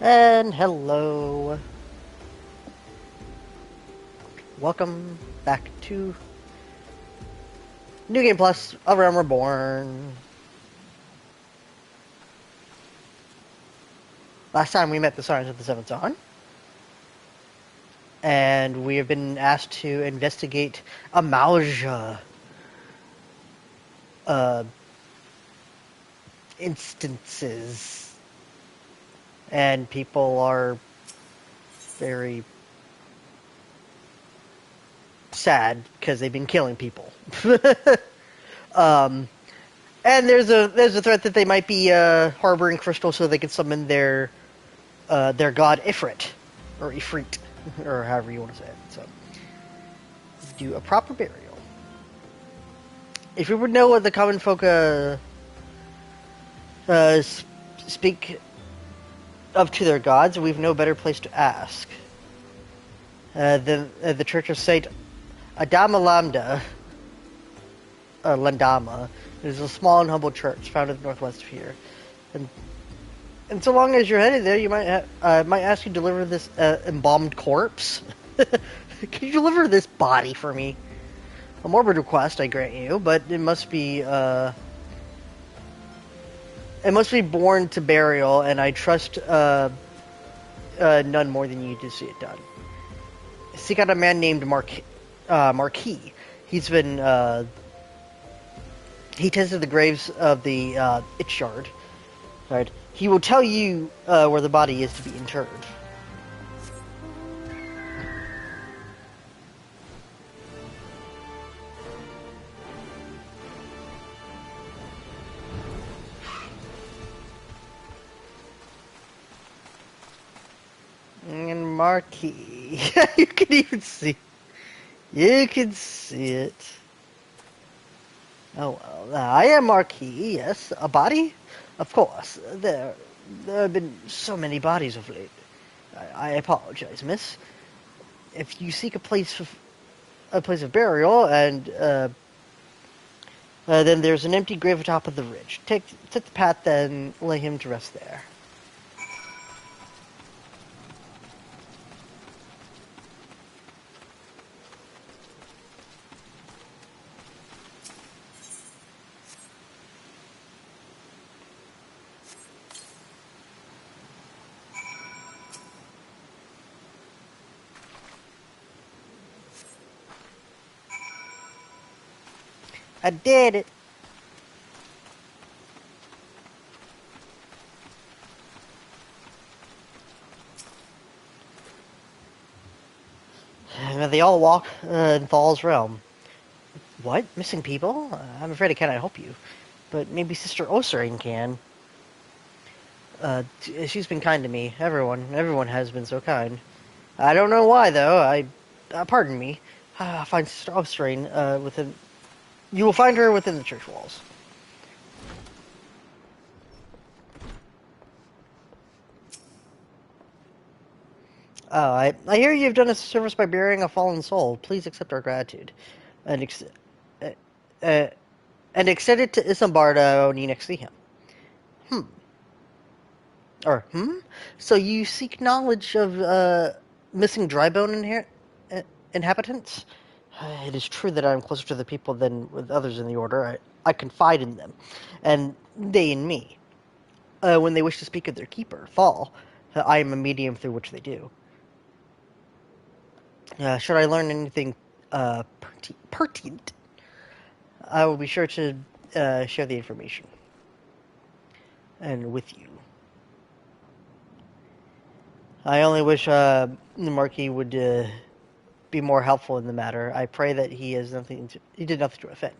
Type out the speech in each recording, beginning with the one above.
And hello. Welcome back to New Game Plus, A Realm Reborn. Last time we met the Science of the Seventh Dawn, and we have been asked to investigate Amalja uh, instances, and people are very sad because they've been killing people. um, and there's a threat that they might be harboring crystals so they can summon their god Ifrit, or Ifrit, or however you want to say it. So, do a proper burial. If you would know what the common folk uh, speak of to their gods, we've no better place to ask than the Church of Saint Adama Lambda, Landama. It is a small and humble church found in the northwest of here. And, and so long as you're headed there, you might ask you to deliver this embalmed corpse. Can you deliver this body for me? A morbid request, I grant you, but it must be borne to burial, and I trust none more than you to see it done. Seek out a man named Marquis. He's been he tested the graves of the Itchard. Right. He will tell you where the body is to be interred. And Marquis. You can even see. You can see it. Oh well, I am Marquis, yes. A body? Of course. There have been so many bodies of late. I apologize, miss. If you seek a place of burial, and then there's an empty grave atop of the ridge. Take the path, then lay him to rest there. I did it. And they all walk in Thal's realm. What? Missing people? I'm afraid I cannot help you. But maybe Sister Osirine can. She's been kind to me. Everyone has been so kind. I don't know why, though. Pardon me. Find Sister Osirine within. You will find her within the church walls. Oh, I hear you've done us a service by burying a fallen soul. Please accept our gratitude, and uh, uh, extend it to Isambard when you next see him. Hmm. Or So you seek knowledge of missing drybone inhabitants? It is true that I am closer to the people than with others in the order. I confide in them, and they in me. When they wish to speak of their keeper, Thal, I am a medium through which they do. Should I learn anything pertinent, I will be sure to share the information and with you. I only wish the Marquis would be more helpful in the matter. I pray that he did nothing to offend.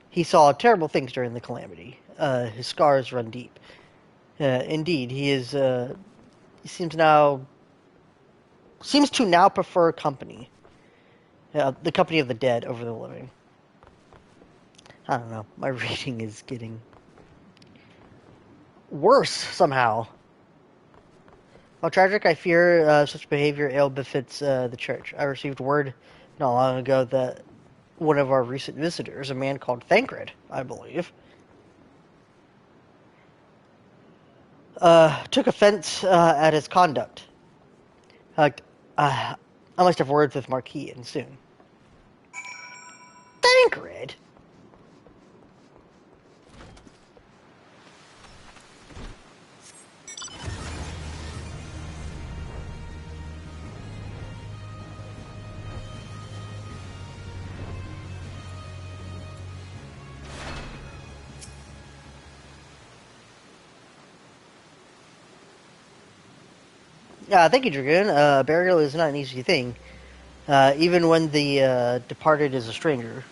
He saw terrible things during the calamity. His scars run deep. Indeed, he seems to now prefer company, the company of the dead over the living. I don't know. My reading is getting worse somehow. While tragic, I fear such behavior ill befits the church. I received word not long ago that one of our recent visitors, a man called Thancred, I believe, took offense at his conduct. I must have words with Marquis and soon. Thancred! Thank you, Dragoon. Burial is not an easy thing, even when the departed is a stranger.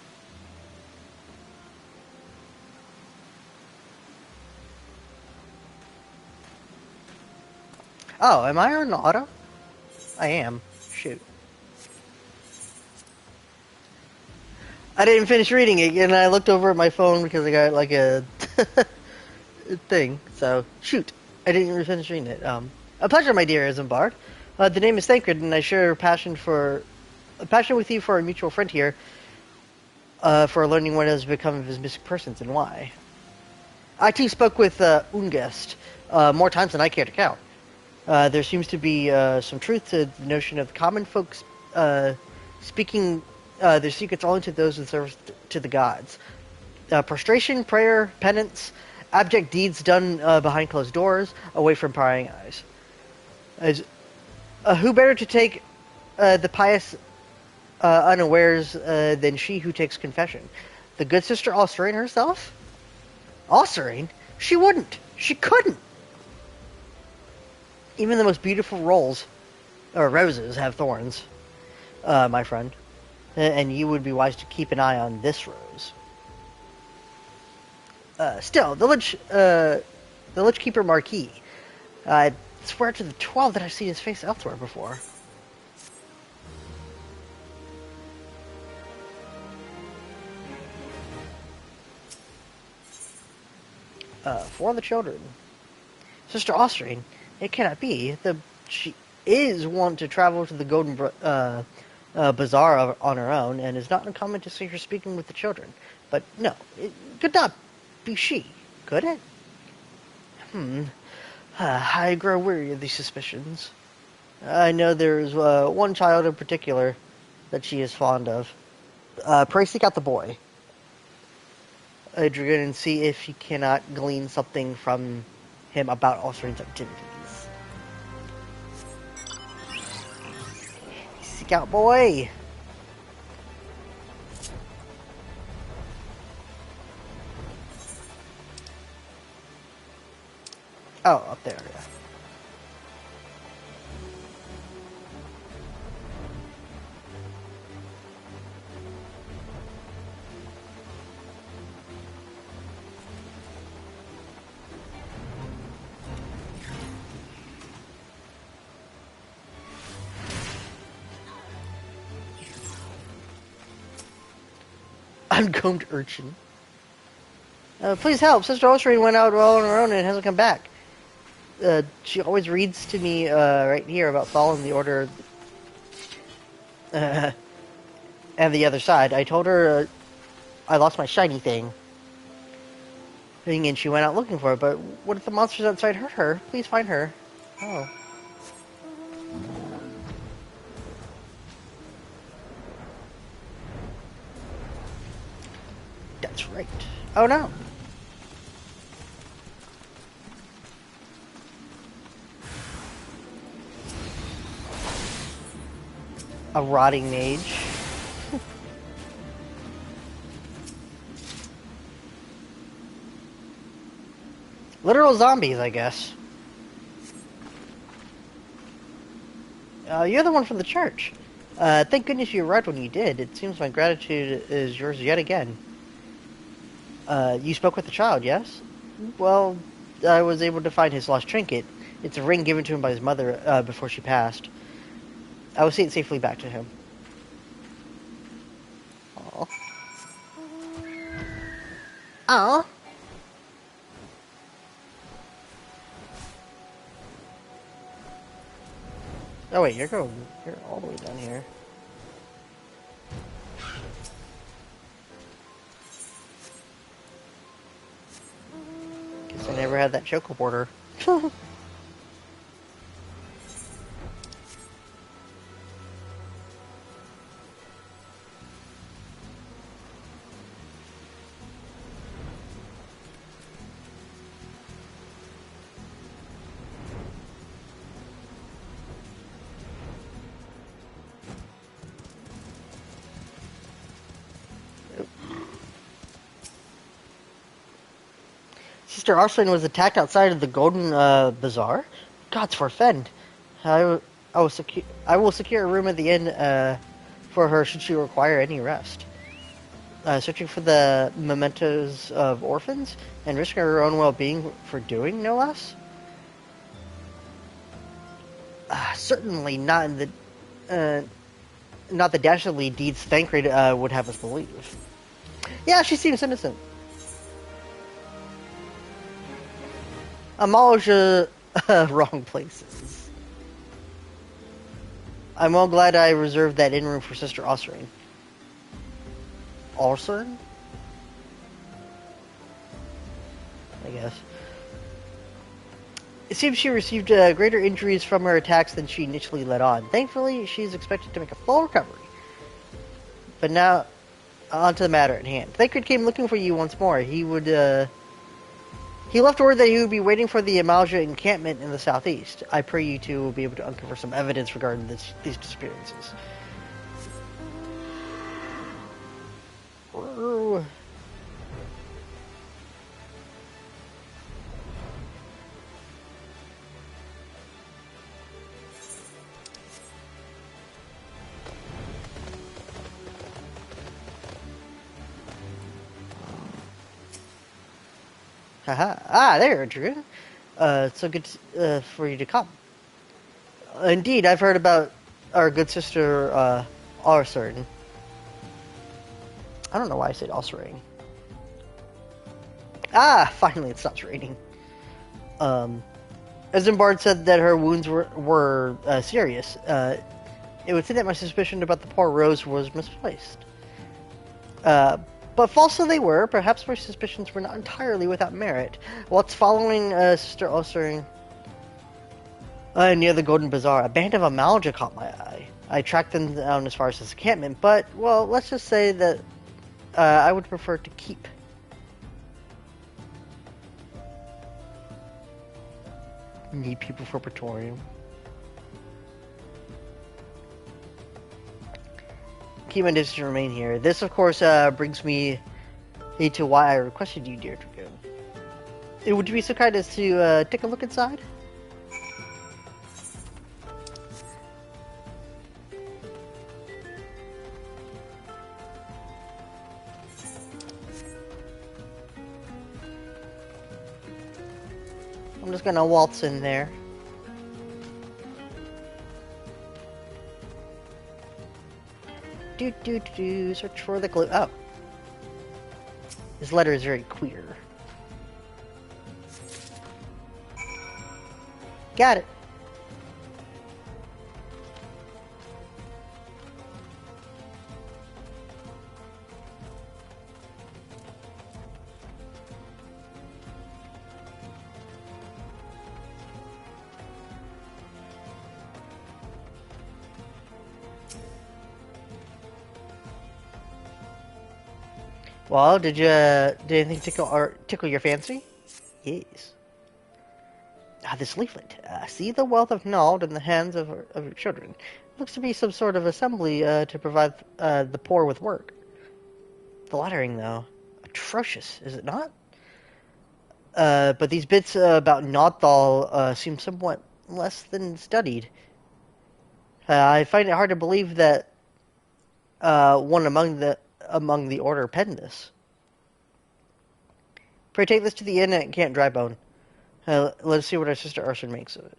Oh, am I on auto? I am. Shoot. I didn't finish reading it, and I looked over at my phone because I got like a thing. So, shoot. I didn't even finish reading it. A pleasure, my dear Isambard. The name is Thancred, and I share a passion with you for a mutual friend here, for learning what has become of his missing persons and why. I too spoke with Ungest more times than I care to count. There seems to be some truth to the notion of common folks speaking their secrets only to those in service to the gods. Prostration, prayer, penance, abject deeds done behind closed doors, away from prying eyes. Who better to take the pious unawares than she who takes confession? The good sister Austrine herself? Austrine? She wouldn't. She couldn't. Even the most beautiful roses have thorns, my friend. And you would be wise to keep an eye on this rose. Still, the Lich Keeper Marquis. I swear to the 12 that I've seen his face elsewhere before. For the children. Sister Austrine, it cannot be. She is wont to travel to the Golden Bazaar on her own, and is not uncommon to see her speaking with the children. But no, it could not be she, could it? I grow weary of these suspicions. I know there is one child in particular that she is fond of. Pray seek out the boy, Adrian, and see if you cannot glean something from him about Austrine's activities. Seek out boy! Oh, up there, yeah. Uncombed urchin. Please help. Sister Austrine went out all on her own and hasn't come back. She always reads to me right here about following the order and the other side. I told her I lost my shiny thing, and she went out looking for it. But what if the monsters outside hurt her? Please find her. Oh. That's right. Oh no. A rotting mage. Literal zombies, I guess. You're the one from the church. Thank goodness you arrived when you did. It seems my gratitude is yours yet again. You spoke with the child, yes? Well, I was able to find his lost trinket. It's a ring given to him by his mother before she passed. I will see it safely back to him. Aww. Aww. Oh wait, you're all the way down here. Guess I never had that choco border. Sister Arslan was attacked outside of the Golden Bazaar. Gods forfend. I, I will secure a room at the inn for her should she require any rest. Searching for the mementos of orphans and risking her own well-being for doing no less. Certainly not in not the dastardly deeds Thancred would have us believe. Yeah, she seems innocent. Amalja, wrong places. I'm well glad I reserved that inn room for Sister Osrine. Osrine? I guess. It seems she received greater injuries from her attacks than she initially let on. Thankfully, she's expected to make a full recovery. But now, on to the matter at hand. Thancred came looking for you once more. He left word that he would be waiting for the Amalja encampment in the southeast. I pray you two will be able to uncover some evidence regarding these disappearances. Ooh. Haha. Ah, there, Drew. It's so good for you to come. Indeed, I've heard about our good sister, Arsern. I don't know why I said Osring. Ah, finally it stops raining. Isambard said that her wounds were serious. It would seem that my suspicion about the poor Rose was misplaced. But false though they were, perhaps my suspicions were not entirely without merit. What's following Sister Osring near the Golden Bazaar, a band of Amalja caught my eye. I tracked them down as far as this encampment, but, well, let's just say that I would prefer to keep. Need people for Praetorium. Keep my distance and remain here. This, of course, brings me to why I requested you, dear Dragoon. Would you be so kind as to take a look inside? I'm just gonna waltz in there. Search for the clue. Oh. This letter is very queer. Got it. Well, did anything tickle your fancy? Yes. This leaflet. See the wealth of knowledge in the hands of your children. Looks to be some sort of assembly to provide the poor with work. The lettering, though, atrocious, is it not? But these bits about Nothal seem somewhat less than studied. I find it hard to believe that one among the order penned this. Pray take this to the inn at Camp Drybone. Let's see what our sister Ursula makes of it.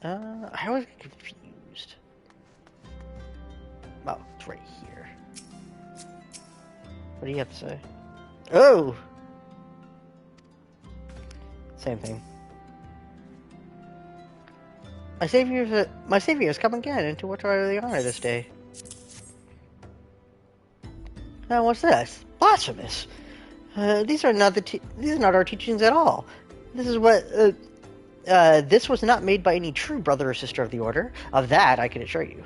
I always get confused. Oh, it's right here. What do you have to say? Oh! Same thing. My savior has come again, and to what do I really honor this day? Now, what's this? Blasphemous! These are not our teachings at all. This is what this was not made by any true brother or sister of the order. Of that, I can assure you.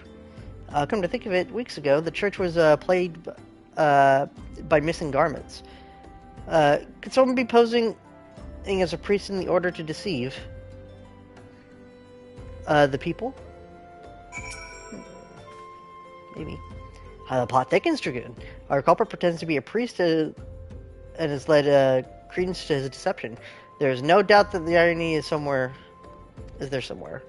Come to think of it, weeks ago, the church was plagued by missing garments. Could someone be posing as a priest in the order to deceive the people? Maybe. The plot thickens, Dragoon. Our culprit pretends to be a priest and has led credence to his deception. There is no doubt that the irony is there somewhere.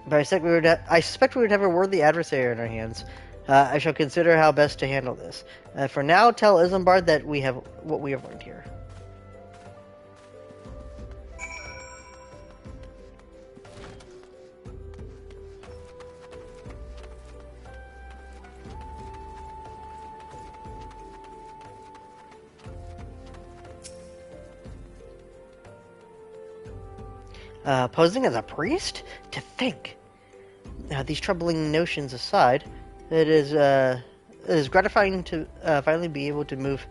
But I suspect we would have a worthy adversary in our hands. I shall consider how best to handle this. For now, tell Isambard that we have what we have learned here. Posing as a priest? To think. These troubling notions aside, it is gratifying to finally be able to move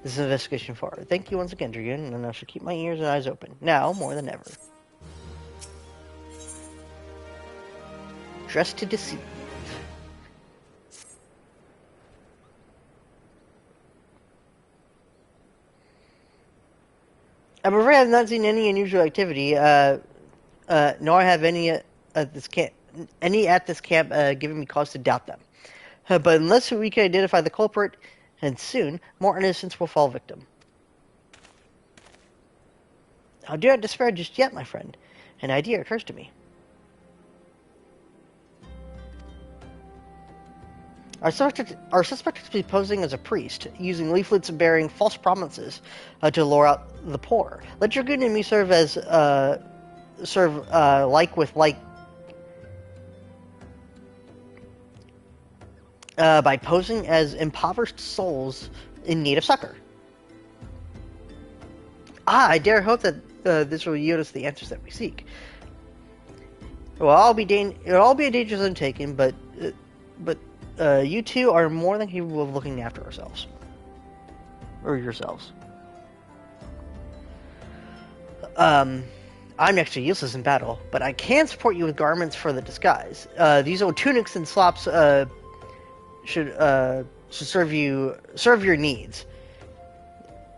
this investigation forward. Thank you once again, Dragoon, and I shall keep my ears and eyes open, now more than ever. Dressed to deceive. I'm afraid I have not seen any unusual activity, nor have any at this camp given me cause to doubt them. But unless we can identify the culprit, and soon, more innocents will fall victim. Now, do not despair just yet, my friend. An idea occurs to me. Our suspect is posing as a priest, using leaflets bearing false promises to lure out the poor. Let Dragoon and me serve like with like by posing as impoverished souls in need of succor. I dare hope that this will yield us the answers that we seek. It'll all be a dangerous undertaking, but you two are more than capable of looking after ourselves. Or yourselves. I'm actually useless in battle, but I can support you with garments for the disguise. These old tunics and slops should serve your needs.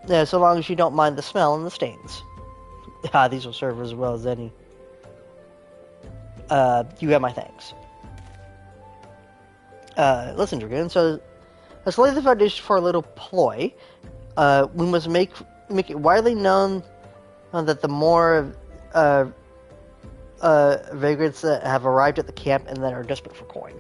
Yeah, so long as you don't mind the smell and the stains. These will serve as well as any. You have my thanks. Listen, Dragoon, so let's lay the foundation for a little ploy. We must make it widely known that the more vagrants that have arrived at the camp and that are desperate for coin.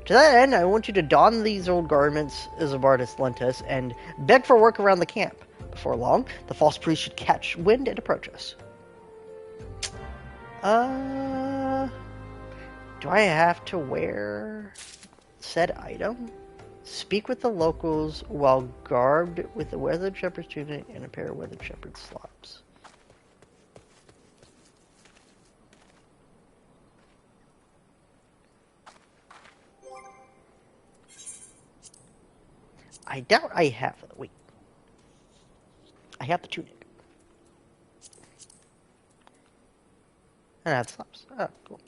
To that end, I want you to don these old garments Isambard has lent us and beg for work around the camp. Before long, the false priest should catch wind and approach us. Do I have to wear said item? Speak with the locals while garbed with a weathered shepherd's tunic and a pair of weathered shepherd's slops. I doubt I have. Wait. I have the tunic. And I have the slops. Oh, cool.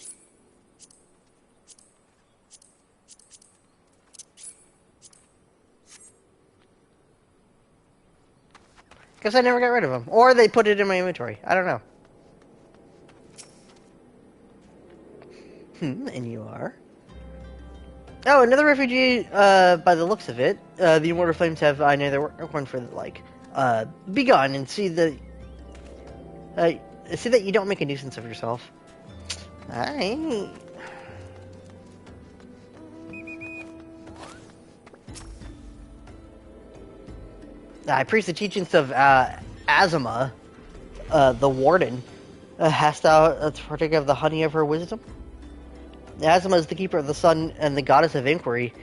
Guess I never got rid of them. Or they put it in my inventory. I don't know. And you are? Oh, another refugee, by the looks of it. The Immortal Flames have neither one for the like. Be gone and see that you don't make a nuisance of yourself. I preach the teachings of Azuma, the warden. Hast thou partaken of the honey of her wisdom? Asma is the keeper of the sun and the goddess of inquiry.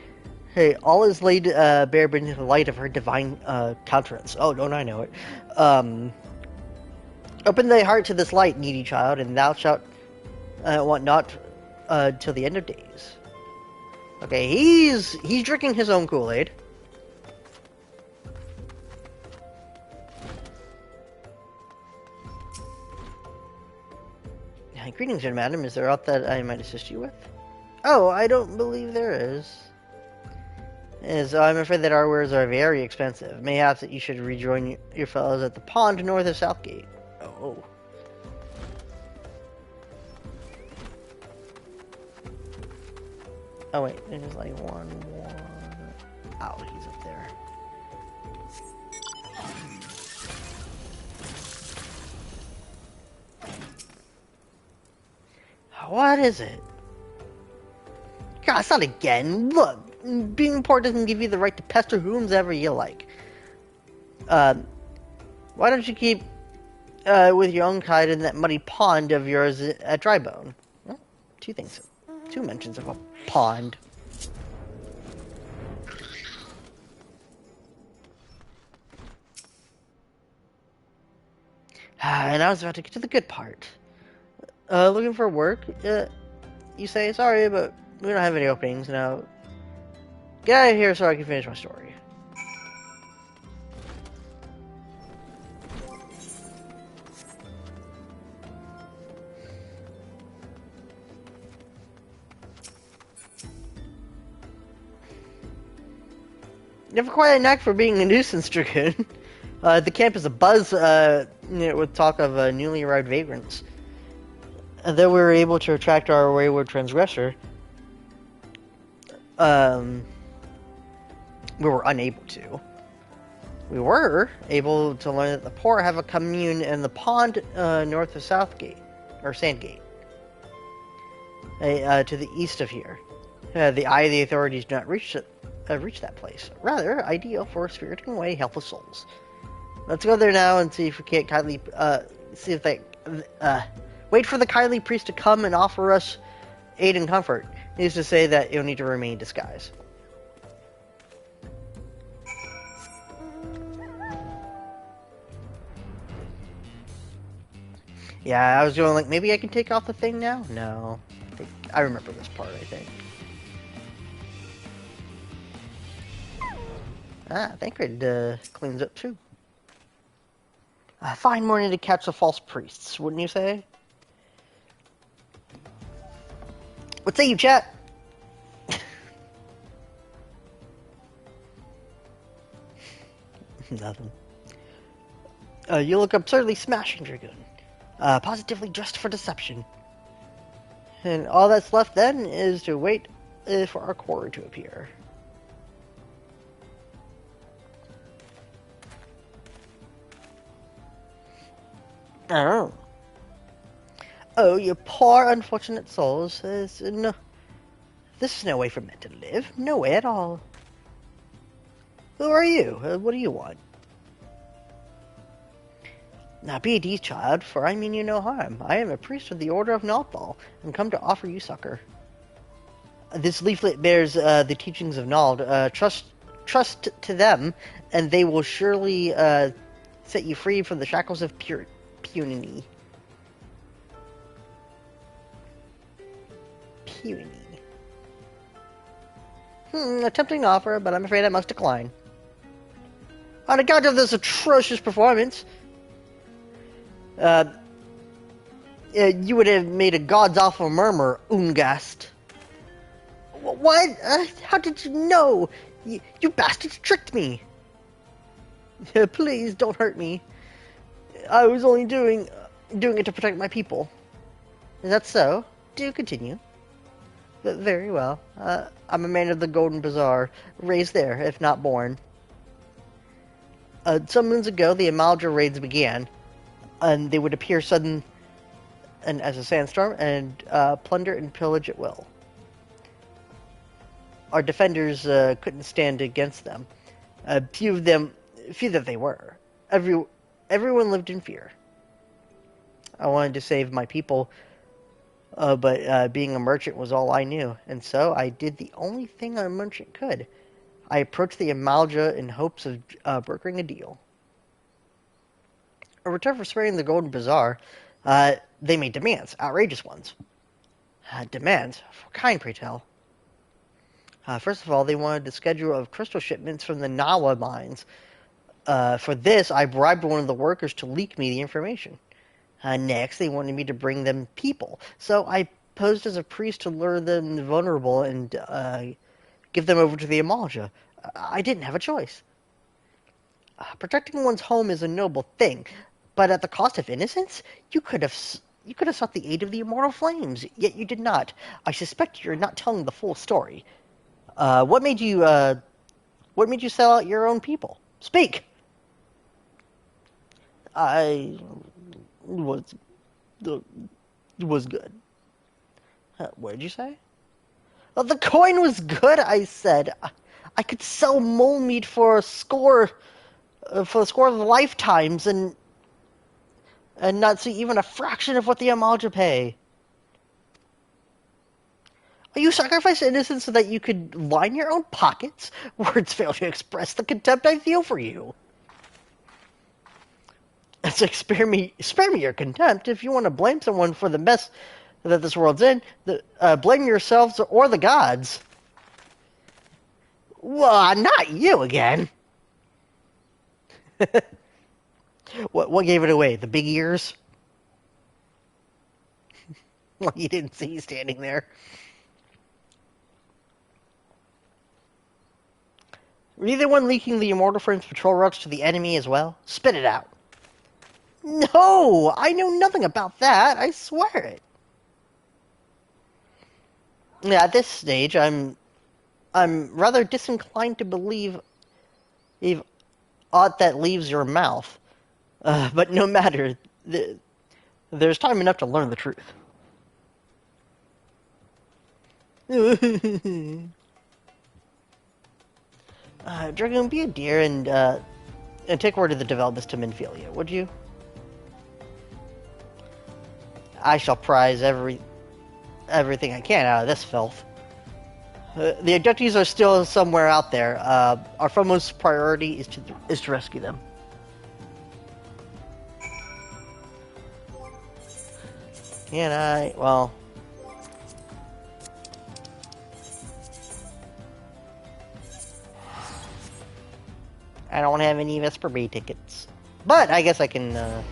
Hey, all is laid bare beneath the light of her divine countenance. Oh, don't I know it? Open thy heart to this light, needy child, and thou shalt want not till the end of days. Okay, he's drinking his own Kool-Aid. Greetings, young madam. Is there aught that I might assist you with? Oh, I don't believe there is. I'm afraid that our wares are very expensive. Mayhaps that you should rejoin your fellows at the pond north of Southgate. Oh. Oh wait, there's like one more. Oh, he's up there. What is it? Gosh, not again. Look, being poor doesn't give you the right to pester whomsoever you like. Why don't you keep with your own kind in that muddy pond of yours at Drybone? Well, two things. Two mentions of a pond. And I was about to get to the good part. Looking for work? You say, sorry, but we don't have any openings now. Get out of here so I can finish my story. You have quite a knack for being a nuisance, Dragoon. The camp is abuzz with talk of newly arrived vagrants. Though we were able to attract our wayward transgressor, we were unable to. We were able to learn that the poor have a commune in the pond north of Southgate, or Sandgate, to the east of here. The eye of the authorities do not reach that place. Rather, ideal for spiriting away helpless souls. Let's go there now and see if we can't kindly see if they wait for the kindly priest to come and offer us aid and comfort. Needs to say that you'll need to remain in disguise. Yeah, I was going like, maybe I can take off the thing now? No. I remember this part, I think. Thancred cleans up too. A fine morning to catch the false priests, wouldn't you say? What say you, chat? Nothing. You look absurdly smashing, Dragoon. Positively dressed for deception. And all that's left then is to wait for our quarry to appear. Oh. Oh, you poor unfortunate souls. This is no way for men to live. No way at all. Who are you? What do you want? Now be at ease, child, for I mean you no harm. I am a priest of the Order of Naldthal, and come to offer you succor. This leaflet bears the teachings of Nald. Trust to them, and they will surely set you free from the shackles of puny. Puny. A tempting offer, but I'm afraid I must decline. On account of this atrocious performance, you would have made a god's awful murmur, Ungast. What? How did you know? You bastards tricked me. Please don't hurt me. I was only doing it to protect my people. Is that so? Do continue. But very well. I'm a man of the Golden Bazaar, raised there, if not born. Some moons ago, the Amalja raids began, and they would appear sudden and as a sandstorm and plunder and pillage at will. Our defenders couldn't stand against them. Few that they were. Everyone lived in fear. I wanted to save my people, but being a merchant was all I knew, and so I did the only thing a merchant could. I approached the Amalja in hopes of brokering a deal. In return for sparing the Golden Bazaar, they made demands, outrageous ones. Demands? What kind, pray tell? First of all, they wanted a schedule of crystal shipments from the Nawa mines. For this, I bribed one of the workers to leak me the information. Next, they wanted me to bring them people. So I posed as a priest to lure them vulnerable and give them over to the Amalja. I didn't have a choice. Protecting one's home is a noble thing, but at the cost of innocence, you could have sought the aid of the immortal flames, yet you did not. I suspect you're not telling the full story. What made you sell out your own people? Speak. I was was good. What did you say? Well, the coin was good, I said. I could sell mole meat for a score of lifetimes and not see even a fraction of what the Amalja pay. You sacrificed innocence so that you could line your own pockets? Words fail to express the contempt I feel for you. It's like, spare me your contempt. If you want to blame someone for the mess that this world's in, blame yourselves or the gods. Well, not you again. What gave it away? The big ears? Well, you didn't see standing there. Were you the one leaking the Immortal Frame's patrol routes to the enemy as well? Spit it out. No, I know nothing about that. I swear it. Yeah, at this stage, I'm rather disinclined to believe aught that leaves your mouth. But no matter, there's time enough to learn the truth. Dragoon, be a dear and take word of the developments to Minfilia, would you? I shall prize everything I can out of this filth. The abductees are still somewhere out there. Our foremost priority is to rescue them. Well, I don't have any Vesper Bay tickets, but I guess I can. I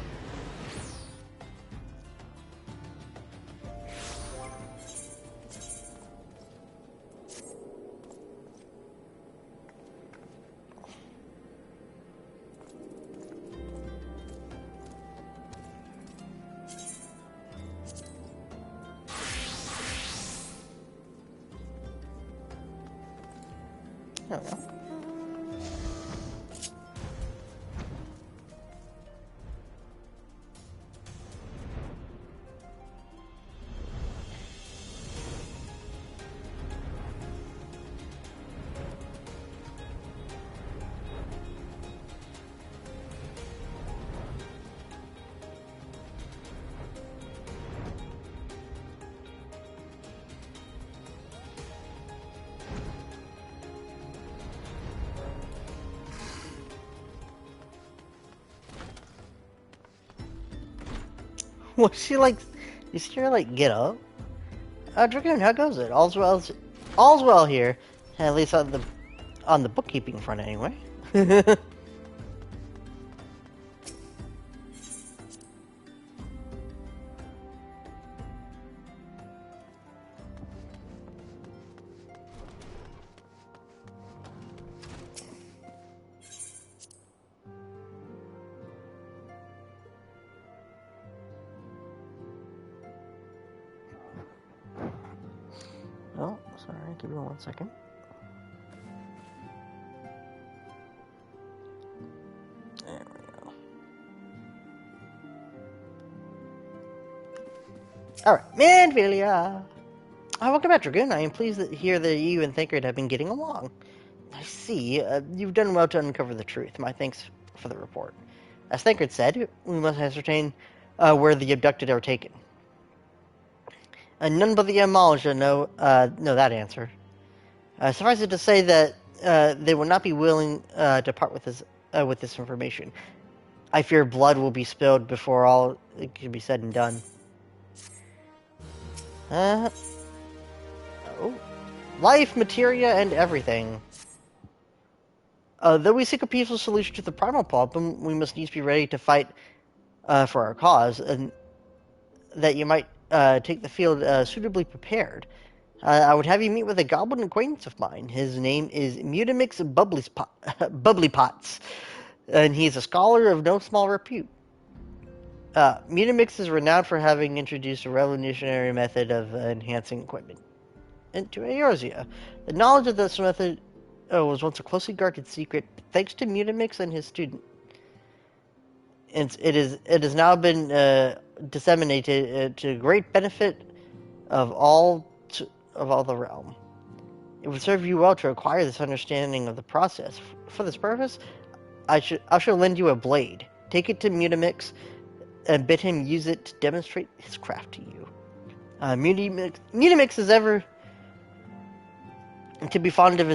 don't know. Was she like? You see her like get up? Dragoon, how goes it? All's well here, at least on the bookkeeping front, anyway. Oh, sorry. Give me 1 second. There we go. Alright, Manvelia! Welcome back, Dragoon. I am pleased to hear that you and Thancred have been getting along. I see. You've done well to uncover the truth. My thanks for the report. As Thancred said, we must ascertain where the abducted are taken. And none but the Amalja know that answer. Suffice it to say that they will not be willing to part with this information. I fear blood will be spilled before all it can be said and done. Oh. Life, materia, and everything. Though we seek a peaceful solution to the primal problem, we must needs be ready to fight for our cause, and that you might take the field suitably prepared. I would have you meet with a goblin acquaintance of mine. His name is Mutamix Bubblypots, and he is a scholar of no small repute. Mutamix is renowned for having introduced a revolutionary method of enhancing equipment into Eorzea. The knowledge of this method was once a closely guarded secret, but thanks to Mutamix and his student. It has now been disseminated to great benefit of all the realm. It would serve you well to acquire this understanding of the process. For this purpose, I shall lend you a blade. Take it to Mutamix and bid him use it to demonstrate his craft to you. Mutamix is ever to be fond of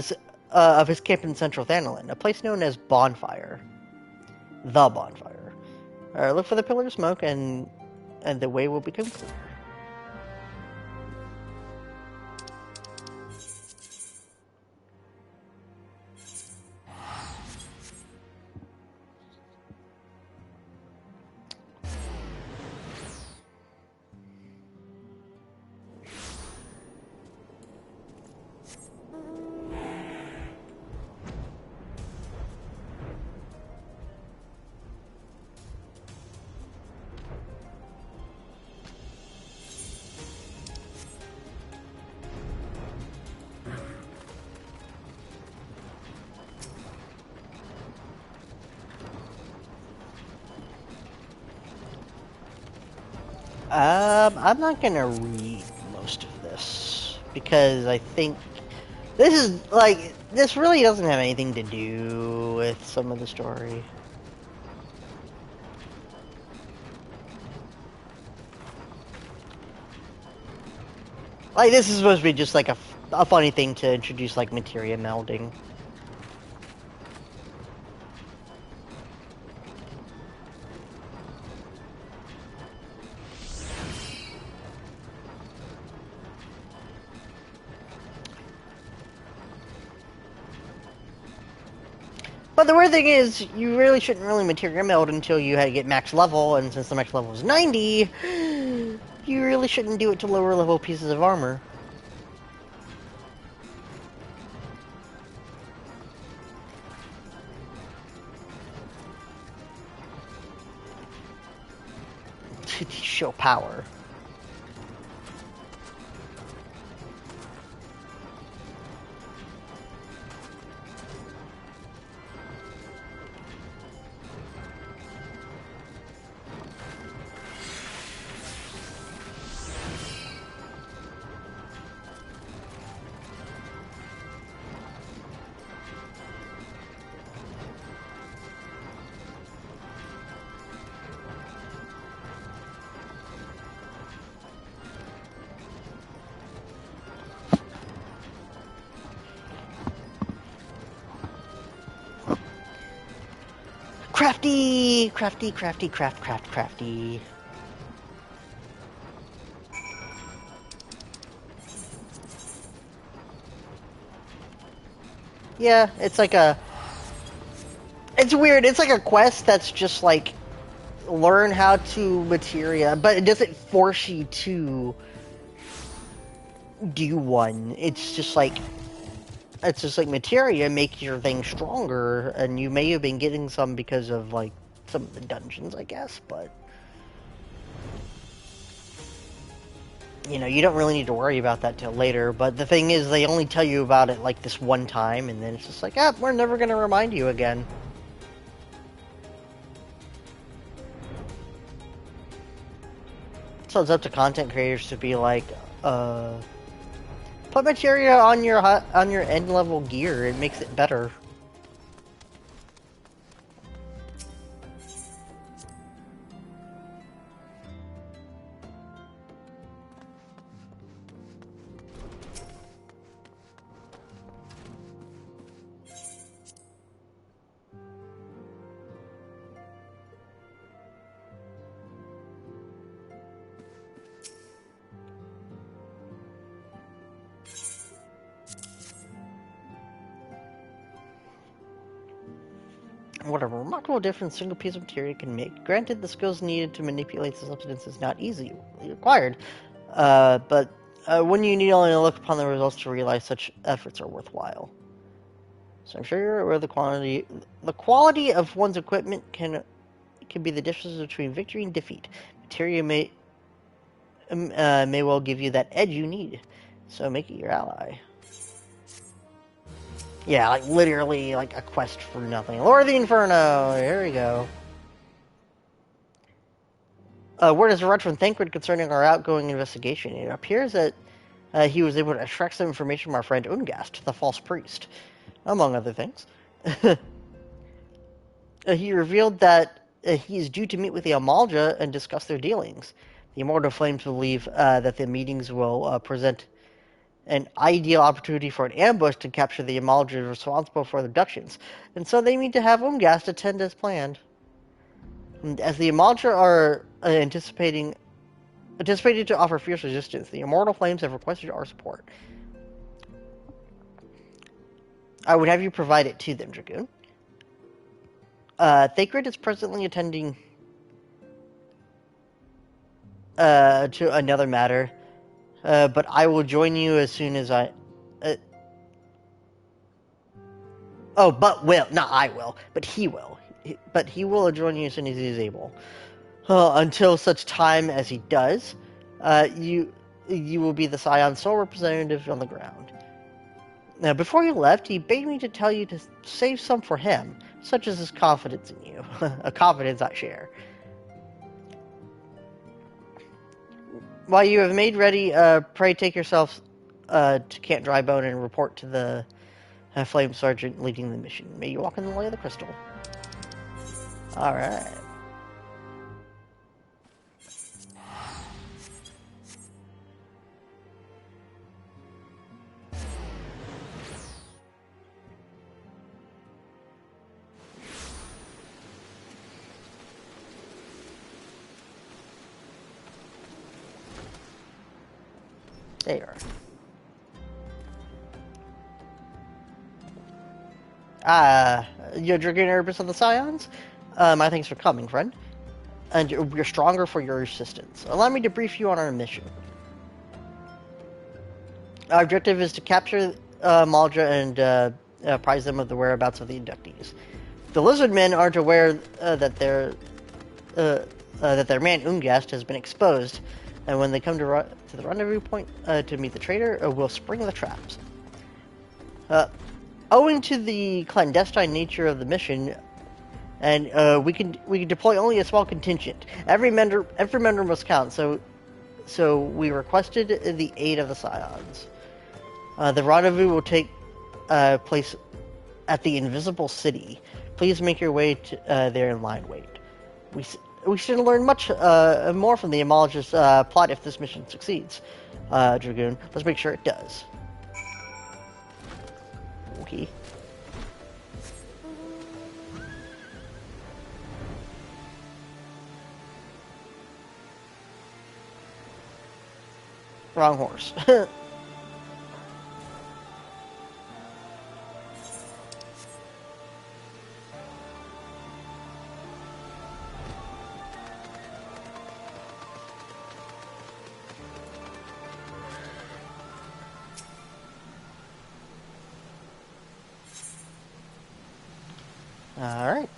his camp in central Thanalan, a place known as Bonfire. The Bonfire. Look for the pillar of smoke, and the way will become clear. I'm not gonna read most of this because I think this really doesn't have anything to do with some of the story. Like, this is supposed to be just like a funny thing to introduce, like, materia melding. But the weird thing is, you really shouldn't really materia meld until you get max level, and since the max level is 90, you really shouldn't do it to lower level pieces of armor. To show power. Crafty! Crafty, crafty, crafty. Yeah, it's like it's weird, it's like a quest that's just like, learn how to materia, but it doesn't force you to do one. It's just like materia make your thing stronger, and you may have been getting some because of like some of the dungeons, I guess, but you know, you don't really need to worry about that till later. But the thing is, they only tell you about it like this one time, and then it's just like, we're never gonna remind you again. So it's up to content creators to be like, put materia on your end level gear. It makes it better. What a remarkable difference a single piece of material can make. Granted, the skills needed to manipulate the substance is not easily acquired, but when you need only look upon the results to realize such efforts are worthwhile. So I'm sure you're aware the quality of one's equipment can be the difference between victory and defeat. Materia may well give you that edge you need, so make it your ally. Yeah, like literally like a quest for nothing. Lord of the Inferno! Here we go. Word has arrived from Thancred concerning our outgoing investigation. It appears that he was able to extract some information from our friend Ungast, the false priest, among other things. He revealed that he is due to meet with the Amalja and discuss their dealings. The Immortal Flames believe that the meetings will present an ideal opportunity for an ambush to capture the Amalja responsible for the abductions, and so they mean to have Ungast attend as planned. And as the Amalja are anticipated to offer fierce resistance, the Immortal Flames have requested our support. I would have you provide it to them, Dragoon. Thancred is presently attending to another matter, but I will join you as soon as I... not I will, but he will. But he will join you as soon as he is able. Until such time as he does, you will be the Scion's sole representative on the ground. Now, before he left, he bade me to tell you to save some for him, such as his confidence in you. A confidence I share. While you have made ready, pray take yourself to Camp Drybone and report to the Flame Sergeant leading the mission. May you walk in the light of the crystal. Alright. There you are. You're Dragoon Herbis of the Scions? My thanks for coming, friend. And you're stronger for your assistance. Allow me to brief you on our mission. Our objective is to capture Maldra and apprise them of the whereabouts of the inductees. The lizard men aren't aware that their man Ungast has been exposed, and when they come to the rendezvous point to meet the traitor, we'll spring the traps. Owing to the clandestine nature of the mission, and we can deploy only a small contingent. Every member must count. So we requested the aid of the Scions. The rendezvous will take place at the Invisible City. Please make your way to, there in line wait. We should learn much more from the Amalja's plot if this mission succeeds. Dragoon, let's make sure it does. Okay. Wrong horse. All right.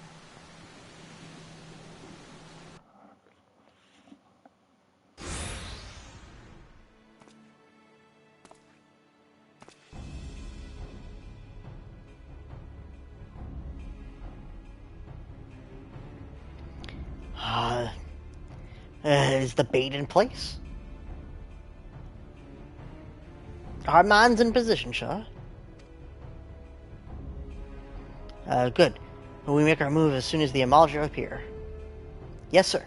Is the bait in place? Our man's in position, sir. Good. We make our move as soon as the Amalja appear. Yes, sir.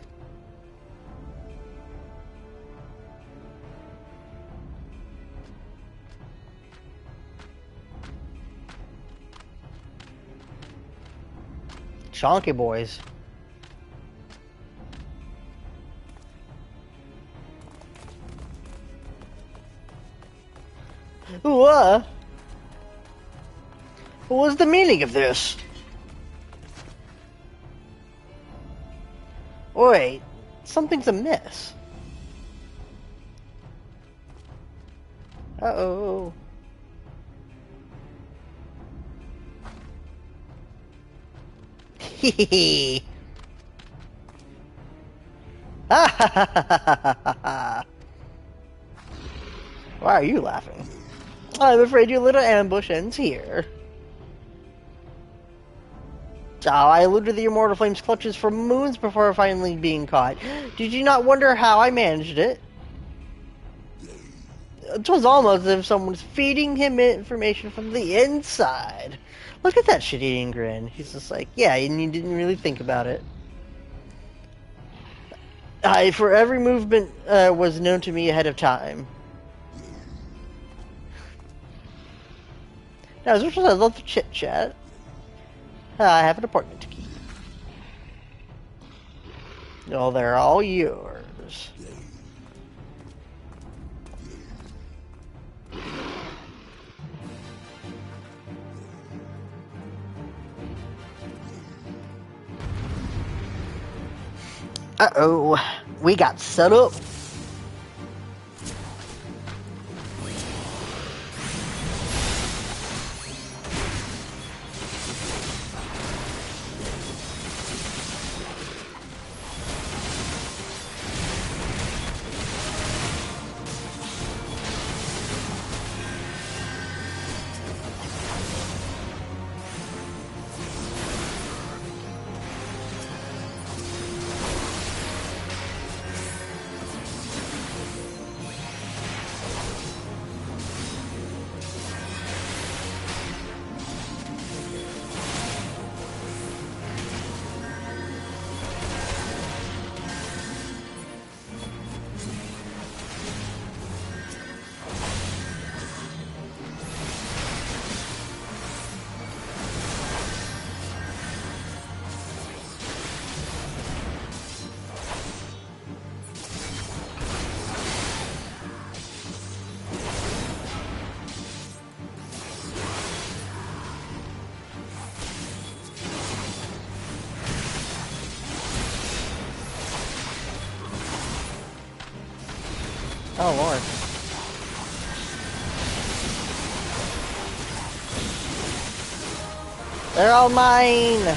Chonky boys. What was the meaning of this? Wait, something's amiss. Uh-oh. Hehehe. Why are you laughing? I'm afraid your little ambush ends here. Oh, I eluded the immortal flame's clutches for moons before finally being caught. Did you not wonder how I managed it? It was almost as if someone was feeding him information from the inside. Look at that shit-eating grin. He's just like, yeah, and you didn't really think about it. For every movement was known to me ahead of time. Now, as much as I love the chit-chat, I have an appointment to keep. No, they're all yours. Uh-oh, we got set up. Oh, Lord. They're all mine!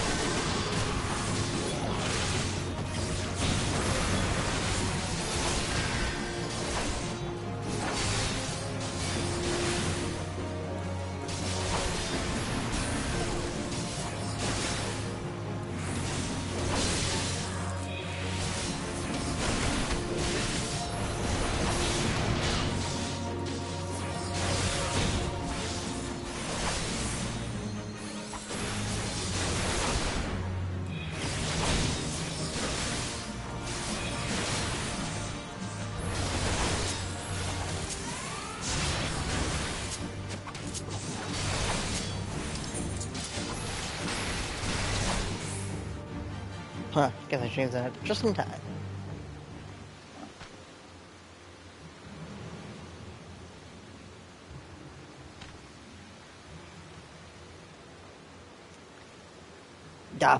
Huh, guess I changed that just in time.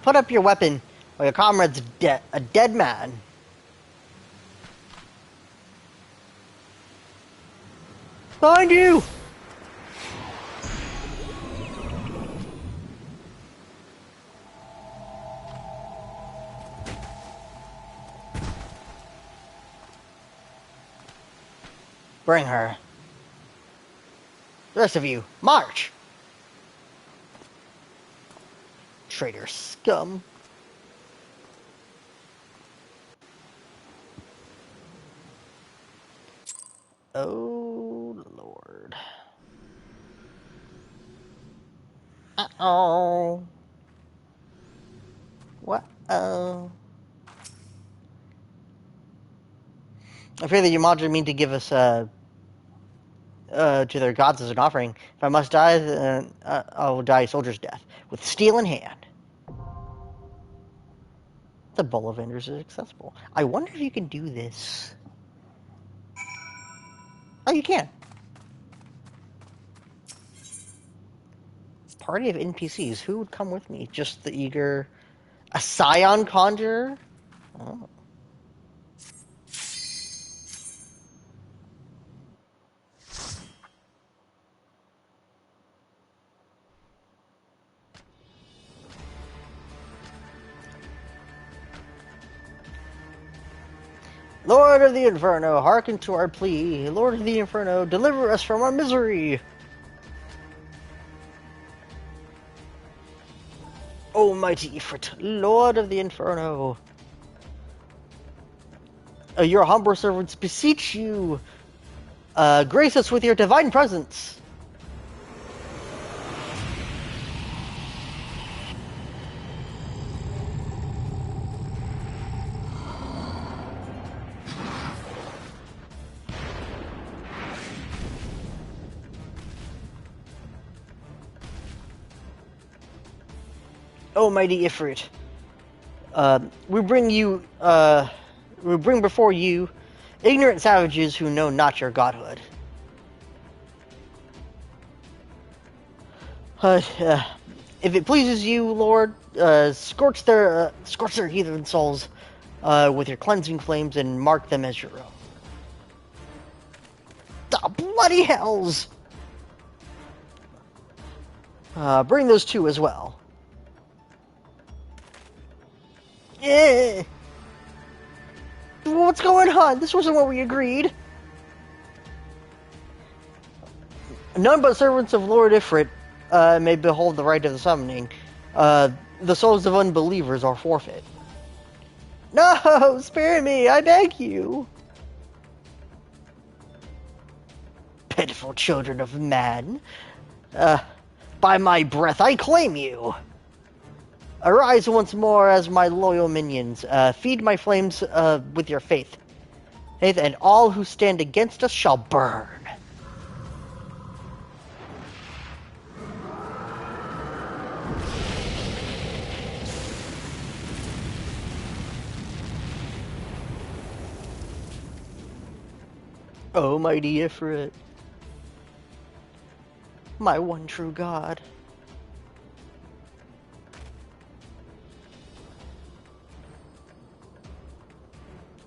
Put up your weapon, or your comrade's a dead man. Behind you! Bring her. The rest of you, march! Traitor scum. Oh, Lord. Uh-oh. What-oh. I fear that your Madra mean to give us, to their gods as an offering. If I must die, then I will die a soldier's death, with steel in hand. The Bowl of Enders is accessible. I wonder if you can do this. Oh, you can. Party of NPCs. Who would come with me? Just the eager... A Scion Conjurer? Oh. Lord of the Inferno, hearken to our plea. Lord of the Inferno, deliver us from our misery. Almighty Ifrit, Lord of the Inferno, your humble servants beseech you, grace us with your divine presence. Almighty Ifrit, we bring before you ignorant savages who know not your godhood. If it pleases you, Lord, scorch their heathen souls with your cleansing flames and mark them as your own. The bloody hells! Bring those two as well. Eh. What's going on? This wasn't what we agreed. None but servants of Lord Ifrit may behold the rite of the summoning. The souls of unbelievers are forfeit. No! Spare me, I beg you! Pitiful children of man. By my breath, I claim you! Arise once more as my loyal minions. Feed my flames with your faith. And all who stand against us shall burn. Oh, mighty Ifrit, my one true God.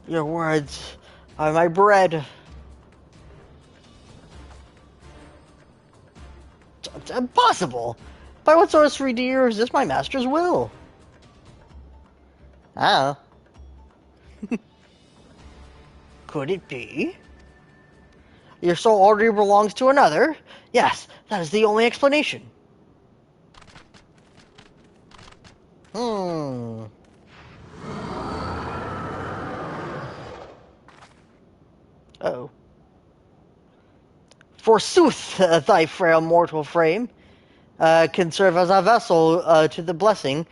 Your words are my bread. It's impossible. By what sorcery do you resist my master's will? Oh. Could it be? Your soul already belongs to another? Yes, that is the only explanation. Oh. Forsooth, thy frail mortal frame can serve as a vessel to the blessing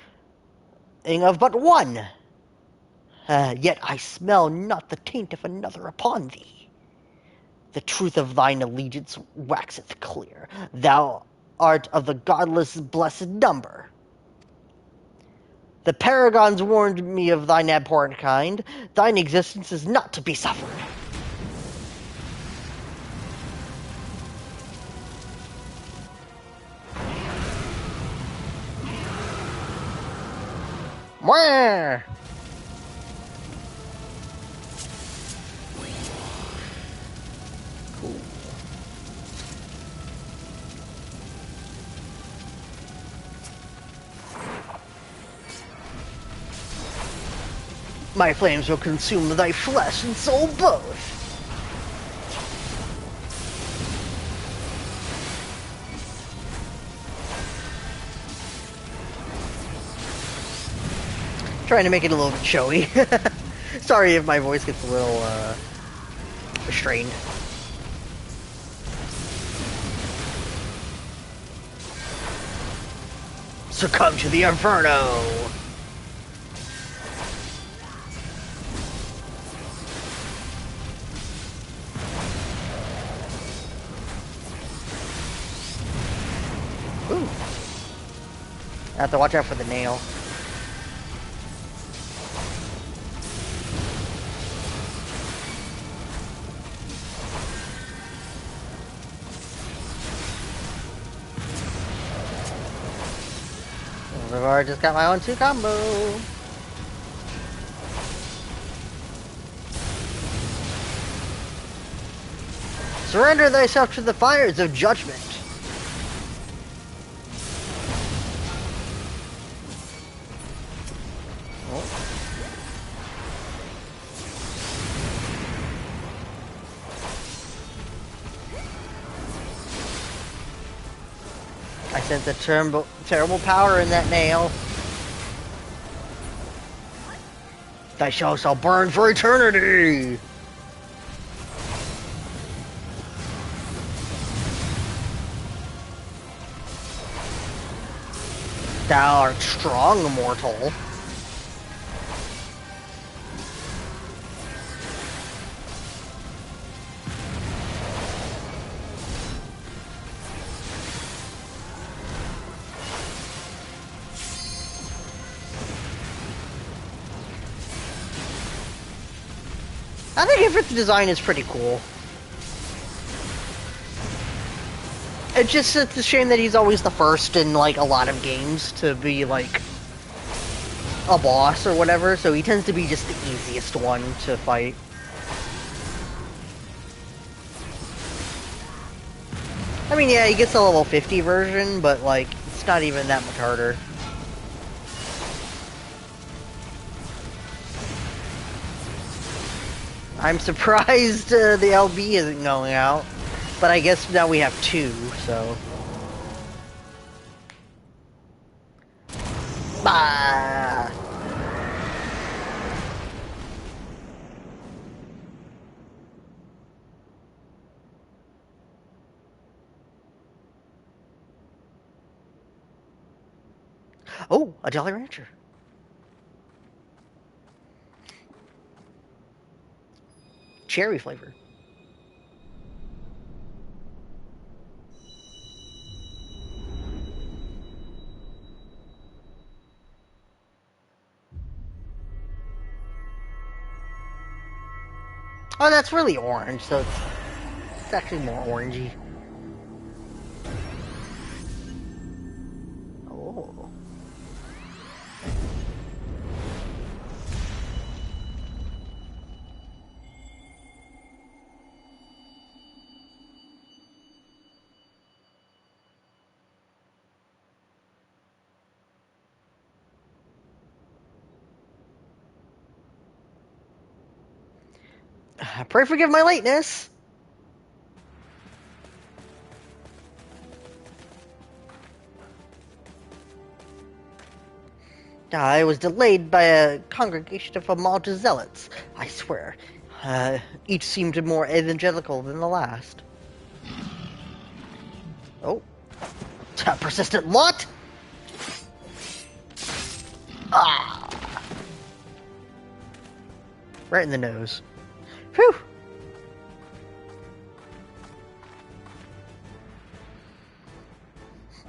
of but one. Yet I smell not the taint of another upon thee. The truth of thine allegiance waxeth clear. Thou art of the godless blessed number. The paragons warned me of thine abhorrent kind. Thine existence is not to be suffered. Mwah! Cool. My flames will consume thy flesh and soul both. Trying to make it a little bit showy. Sorry if my voice gets a little strained. Succumb to the Inferno! Ooh. I have to watch out for the nail. I've already just got my own 2 combo. Surrender thyself to the fires of judgment. I sense a terrible power in that nail. Thy shall burn for eternity! Thou art strong, mortal. I think Ifrit's design is pretty cool. It's a shame that he's always the first in, like, a lot of games to be, like, a boss or whatever, so he tends to be just the easiest one to fight. I mean, yeah, he gets a level 50 version, but, like, it's not even that much harder. I'm surprised the LB isn't going out, but I guess now we have two, so... Bah! Oh, a Jolly Rancher. Cherry flavor. Oh, that's really orange, so it's actually more orangey. Oh. Pray forgive my lateness. I was delayed by a congregation of Malta zealots, I swear. Each seemed more evangelical than the last. Oh. Persistent lot? Ah! Right in the nose. Whew!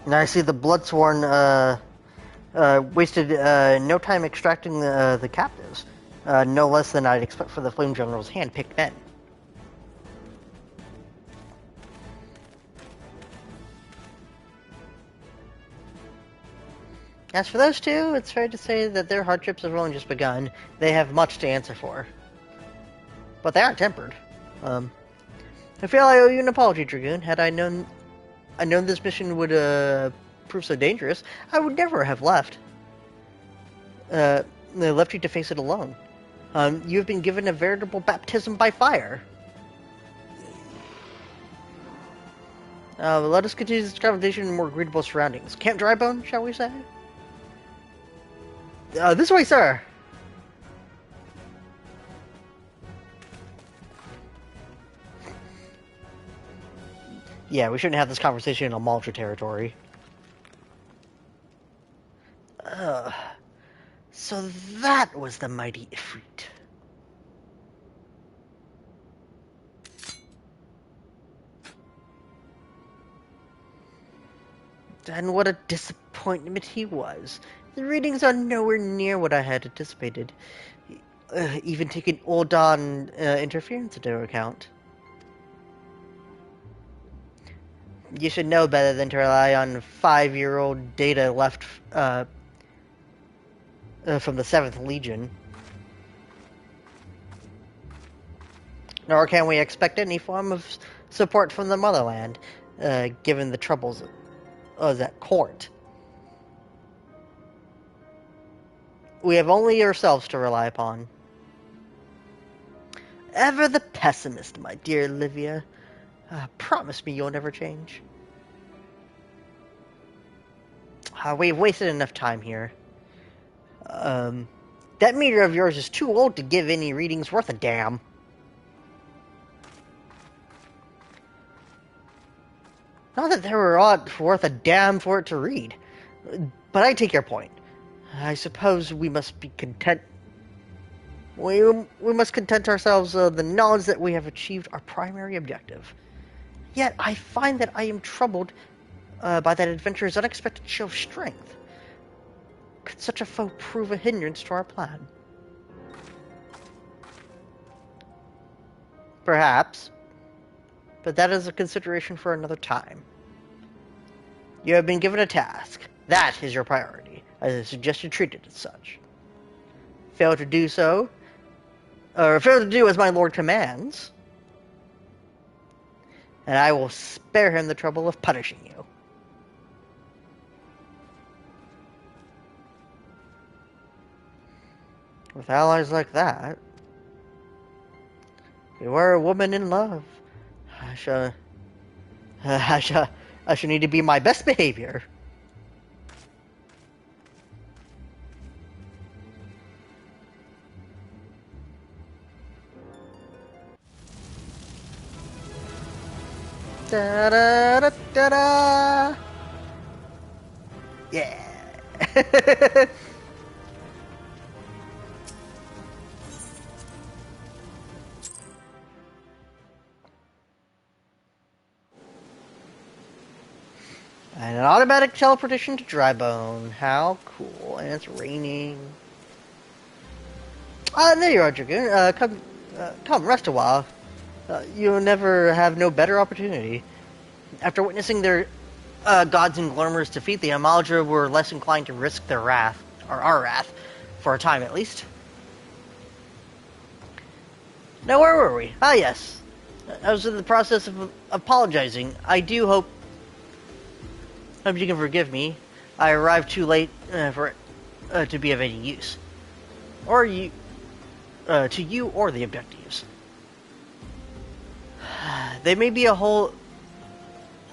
Now I see the Bloodsworn, wasted no time extracting the captives. No less than I'd expect for the Flame General's hand-picked men. As for those two, it's fair to say that their hardships have only just begun. They have much to answer for. But they aren't tempered. I feel I owe you an apology, Dragoon. Had I known this mission would prove so dangerous, I would never have left. They left you to face it alone. You have been given a veritable baptism by fire. Let us continue this conversation in more agreeable surroundings. Camp Drybone, shall we say? This way, sir. Yeah, we shouldn't have this conversation in Malta territory. So that was the mighty Ifrit. And what a disappointment he was. The readings are nowhere near what I had anticipated. Even taking Uldan interference into account. You should know better than to rely on 5-year-old data left from the 7th Legion. Nor can we expect any form of support from the motherland, given the troubles at court. We have only ourselves to rely upon. Ever the pessimist, my dear Olivia. Promise me you'll never change. We've wasted enough time here. That meter of yours is too old to give any readings worth a damn. Not that they were aught worth a damn for it to read. But I take your point. I suppose we must be content. We must content ourselves with the knowledge that we have achieved our primary objective. Yet I find that I am troubled by that adventurer's unexpected show of strength. Could such a foe prove a hindrance to our plan? Perhaps. But that is a consideration for another time. You have been given a task. That is your priority. I suggest you treat it as such. Fail to do so, or fail to do as my lord commands, and I will spare him the trouble of punishing you. With allies like that, you are a woman in love. I shall need to be my best behavior. Da da da da da. Yeah. And an automatic teleportation to Drybone. How cool. And it's raining. There you are, Dragoon. Come, rest a while. You'll never have no better opportunity. After witnessing their gods and Glormers defeat, the Amalja were less inclined to risk their wrath, or our wrath, for a time at least. Now, where were we? Ah, yes. I was in the process of apologizing. I do hope you can forgive me. I arrived too late for to be of any use, or you, to you or the objectives. They may be whole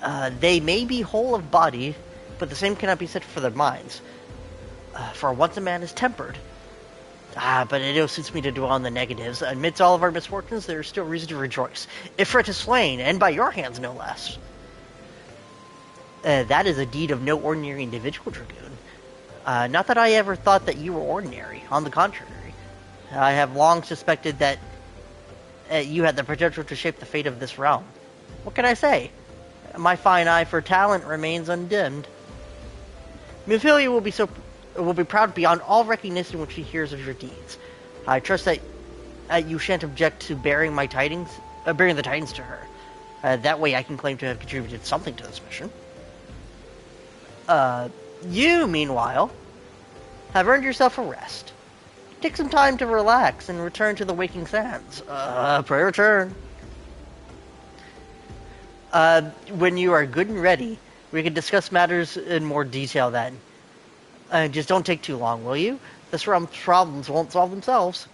of body, but the same cannot be said for their minds. For once a man is tempered. But it ill suits me to dwell on the negatives. Amidst all of our misfortunes, there is still reason to rejoice. Ifrit is slain, and by your hands no less. That is a deed of no ordinary individual, Dragoon. Not that I ever thought that you were ordinary. On the contrary. I have long suspected that you had the potential to shape the fate of this realm. What can I say? My fine eye for talent remains undimmed. Mephilia will be proud beyond all recognition when she hears of your deeds. I trust that you shan't object to bearing the tidings to her. That way I can claim to have contributed something to this mission. You, meanwhile, have earned yourself a rest. Take some time to relax and return to the waking sands. Pray return. When you are good and ready, we can discuss matters in more detail then. Just don't take too long, will you? This realm's problems won't solve themselves.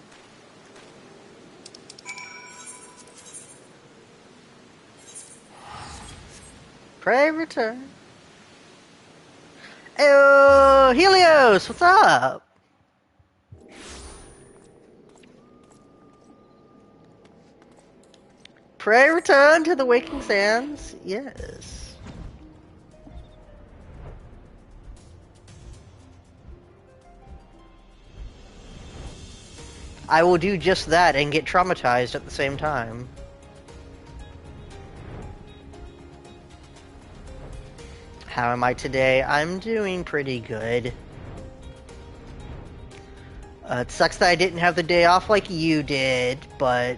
Pray return. Eyo, Helios, what's up? Pray return to the waking sands. Yes. I will do just that and get traumatized at the same time. How am I today? I'm doing pretty good. It sucks that I didn't have the day off like you did, but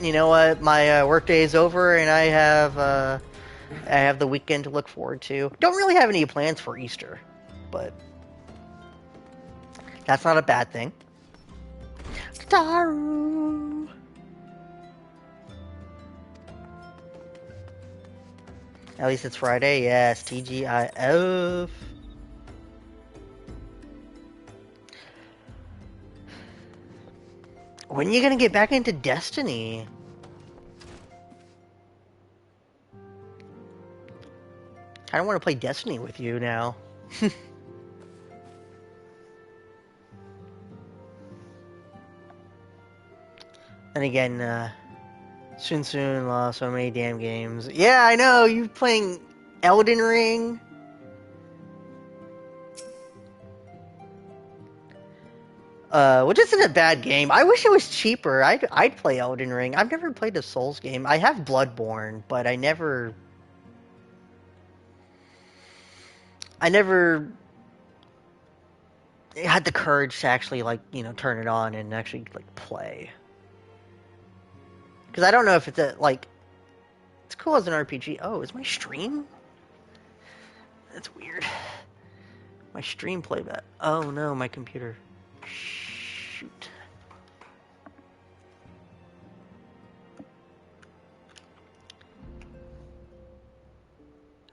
you know what? My workday is over, and I have the weekend to look forward to. Don't really have any plans for Easter, but that's not a bad thing. Taru. At least it's Friday. Yes, TGIF. When are you gonna get back into Destiny? I don't want to play Destiny with you now. And again, soon lost so many damn games. Yeah, I know, you playing Elden Ring? Which isn't a bad game. I wish it was cheaper. I'd play Elden Ring. I've never played a Souls game. I have Bloodborne, but I never had the courage to actually turn it on and actually play. Because I don't know if it's cool as an RPG. Oh, is my stream? That's weird. My stream playback. Oh no, my computer. Shoot.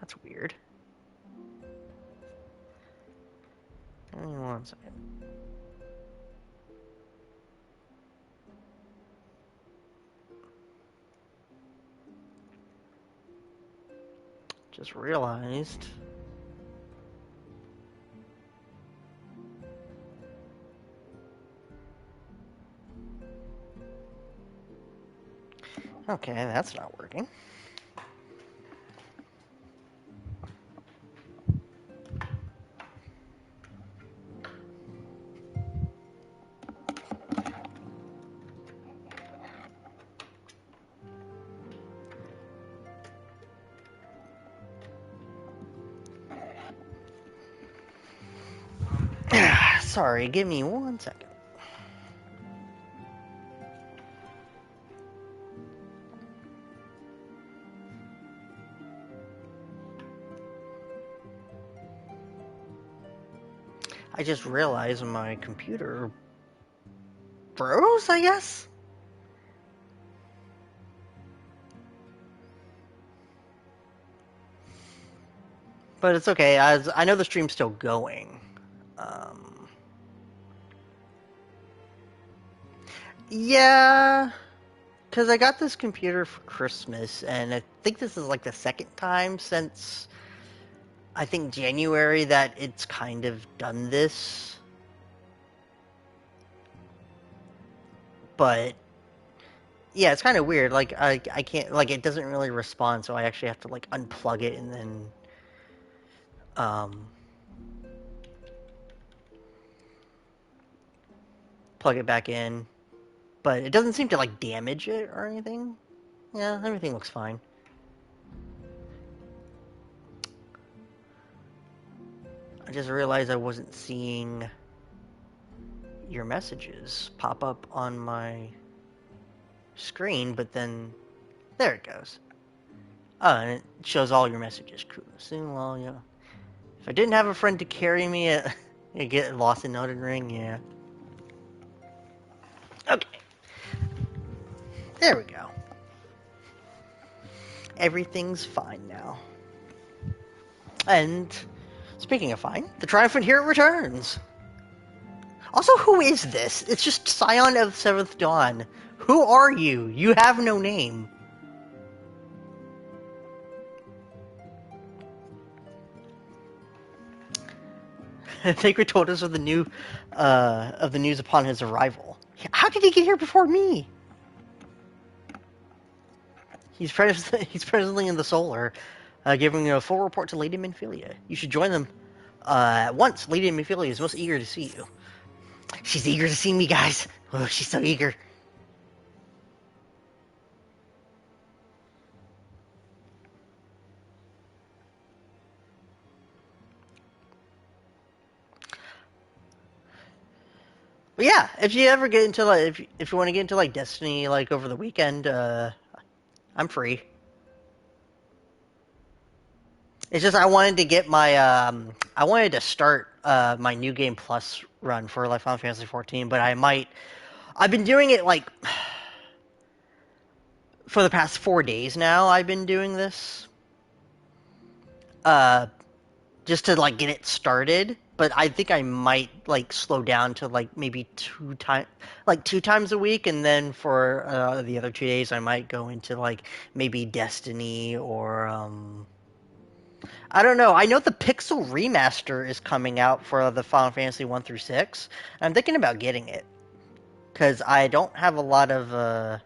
That's weird. Give me 1 second. Just realized. Okay, that's not working. Sorry, give me 1 second. I just realized my computer froze, I guess? But it's okay, as I know the stream's still going. Yeah, because I got this computer for Christmas, and I think this is like the second time since, I think, January that it's kind of done this. But yeah, it's kind of weird. Like I can't it doesn't really respond, so I actually have to unplug it and then plug it back in. But it doesn't seem to damage it or anything. Yeah, everything looks fine. I just realized I wasn't seeing your messages pop up on my screen, but then there it goes. Oh, and it shows all your messages. Cool. Soon, well, yeah. If I didn't have a friend to carry me, I get lost in Elden Ring. Yeah. Okay. There we go. Everything's fine now. And speaking of fine, the triumphant hero returns. Also, who is this? It's just Scion of Seventh Dawn. Who are you? You have no name. Thaker told us of the news upon his arrival. How did he get here before me? He's presently in the Solar, giving a full report to Lady Minfilia. You should join them at once. Lady Minfilia is most eager to see you. She's eager to see me, guys. Oh, she's so eager. But yeah, if you ever get into if you want to get into Destiny over the weekend, I'm free. It's just I wanted to get my I wanted to start my new game plus run for Final Fantasy 14, but I've been doing it for the past 4 days now. I've been doing this just to get it started. But I think I might slow down to maybe two times a week, and then for the other 2 days I might go into maybe Destiny or I don't know. I know the Pixel remaster is coming out for the Final Fantasy 1 through 6. I'm thinking about getting it. because I don't have a lot of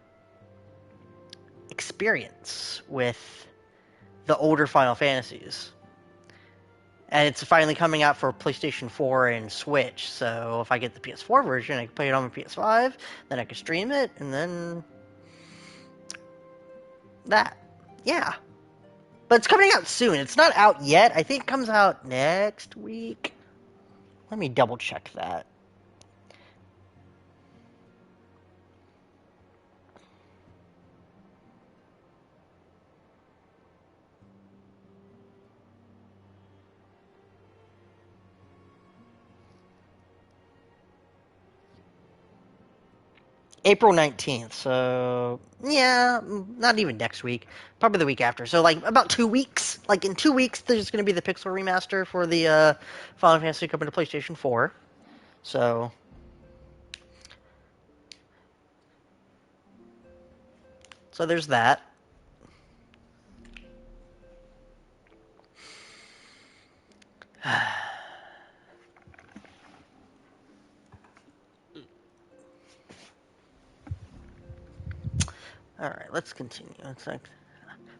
experience with the older Final Fantasies. And it's finally coming out for PlayStation 4 and Switch, so if I get the PS4 version, I can play it on my PS5, then I can stream it, and then that. Yeah. But it's coming out soon. It's not out yet. I think it comes out next week. Let me double check that. April 19th, so yeah, not even next week. Probably the week after. So, like, about 2 weeks. Like, in 2 weeks, there's going to be the Pixel remaster for the Final Fantasy coming to PlayStation 4. So, there's that. Alright, let's continue. It's like,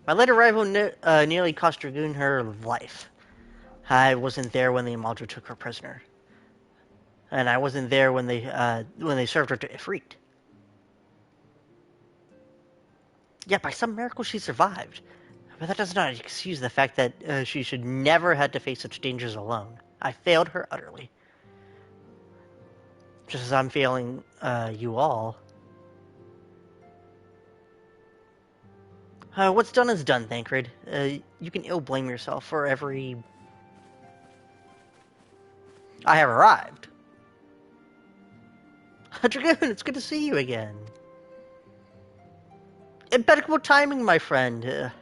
my late arrival nearly cost Dragoon her life. I wasn't there when the Imaljo took her prisoner. And I wasn't there when they served her to Ifrit. Yet by some miracle she survived. But that does not excuse the fact that she should never had to face such dangers alone. I failed her utterly. Just as I'm failing you all. What's done is done, Thancred. You can ill blame yourself for every... I have arrived. Dragoon, it's good to see you again. Impeccable timing, my friend.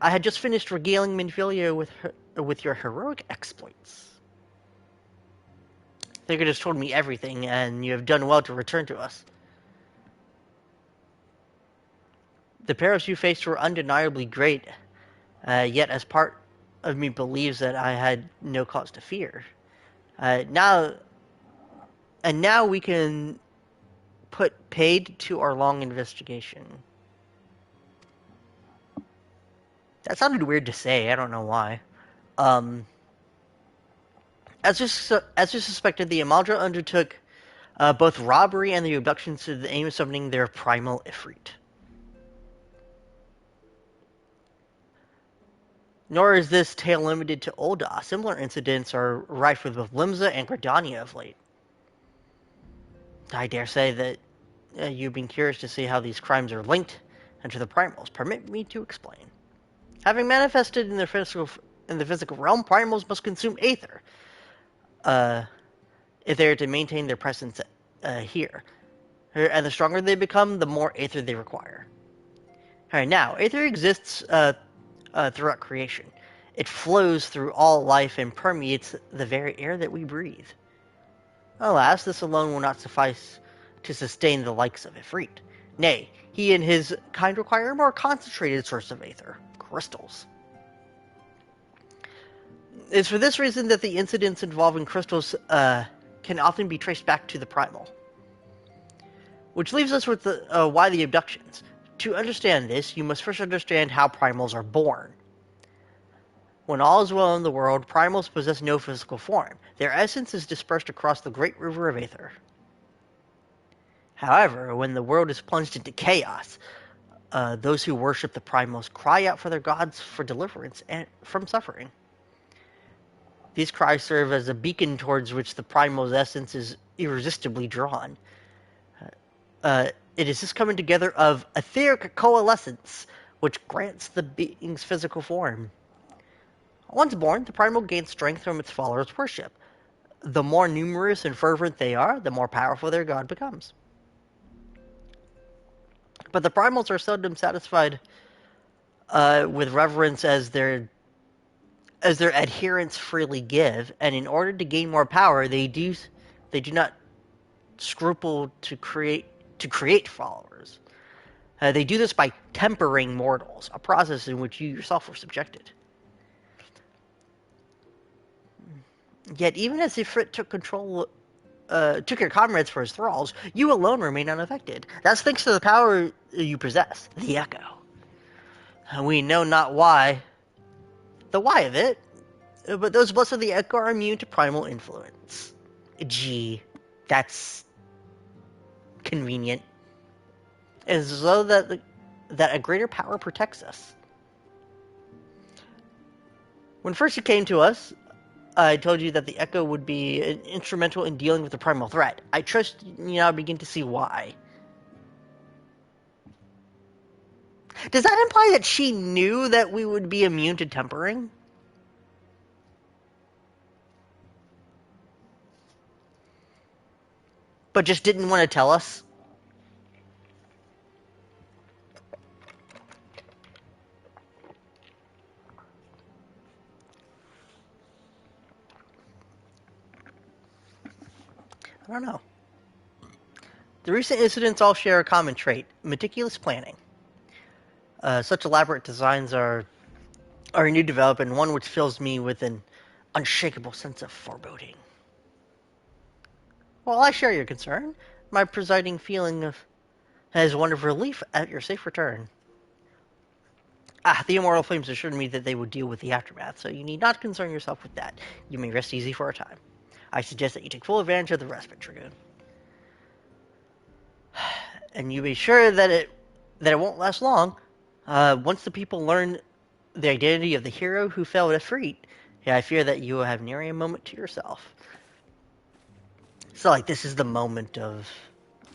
I had just finished regaling Minfilia with your heroic exploits. Thancred has told me everything, and you have done well to return to us. The perils you faced were undeniably great, yet as part of me believes that I had no cause to fear. Now we can put paid to our long investigation. That sounded weird to say. I don't know why. As you suspected, the Imaljo undertook both robbery and the abductions to the aim of summoning their primal Ifrit. Nor is this tale limited to Ul'dah. Similar incidents are rife with both Limsa and Gridania of late. I dare say that you've been curious to see how these crimes are linked and to the primals. Permit me to explain. Having manifested in the physical realm, primals must consume aether if they are to maintain their presence here. And the stronger they become, the more aether they require. Alright, now, aether exists throughout creation. It flows through all life and permeates the very air that we breathe. Alas, this alone will not suffice to sustain the likes of Ifrit. Nay, he and his kind require a more concentrated source of aether, crystals. It's for this reason that the incidents involving crystals can often be traced back to the primal. Which leaves us with why the abductions. To understand this, you must first understand how primals are born. When all is well in the world, primals possess no physical form. Their essence is dispersed across the great river of aether. However, when the world is plunged into chaos, those who worship the primals cry out for their gods for deliverance and from suffering. These cries serve as a beacon towards which the primal's essence is irresistibly drawn. It is this coming together of etheric coalescence which grants the being's physical form. Once born, the primal gains strength from its followers' worship. The more numerous and fervent they are, the more powerful their god becomes. But the primals are seldom satisfied with reverence as their adherents freely give, and in order to gain more power, they do not scruple to create followers. They do this by tempering mortals, a process in which you yourself were subjected. Yet, even as Ifrit took control took your comrades for his thralls, you alone remain unaffected. That's thanks to the power you possess, the Echo. We know not why, the why of it, but those blessed of the Echo are immune to primal influence. Gee, that's convenient. It's as though that a greater power protects us. When first you came to us, I told you that the Echo would be instrumental in dealing with the primal threat. I trust you now begin to see why. Does that imply that she knew that we would be immune to tempering? But just didn't want to tell us? I don't know. The recent incidents all share a common trait: meticulous planning. Such elaborate designs are a new development, and one which fills me with an unshakable sense of foreboding. Well, I share your concern. My presiding feeling has one of relief at your safe return. The immortal flames assured me that they would deal with the aftermath, so you need not concern yourself with that. You may rest easy for a time. I suggest that you take full advantage of the respite, Dragoon. And you be sure that it won't last long. Once the people learn the identity of the hero who fell defeat, I fear that you will have nary a moment to yourself. So, like, this is the moment of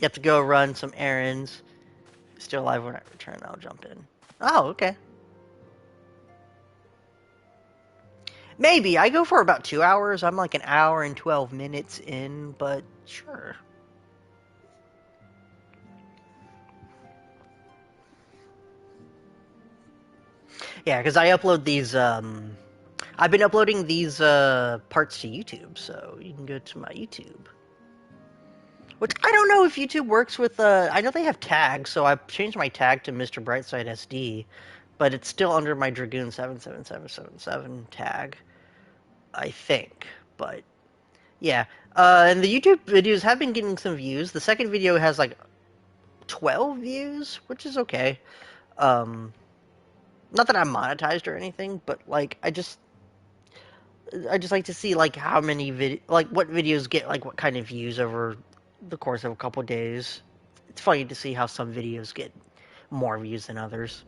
you have to go run some errands. Still alive when I return. I'll jump in. Oh, okay. Maybe I go for about 2 hours. I'm like an hour and 12 minutes in, but sure. Yeah, because I upload these. I've been uploading these parts to YouTube, so you can go to my YouTube. Which I don't know if YouTube works with. I know they have tags, so I've changed my tag to Mr.Brightside SD, but it's still under my Dragoon 77777 tag, I think. But yeah, and the YouTube videos have been getting some views. The second video has like 12 views, which is okay. Um, Not that I'm monetized or anything, but like I just like to see like how many like what videos get like what kind of views over the course of a couple of days. It's funny to see how some videos get more views than others.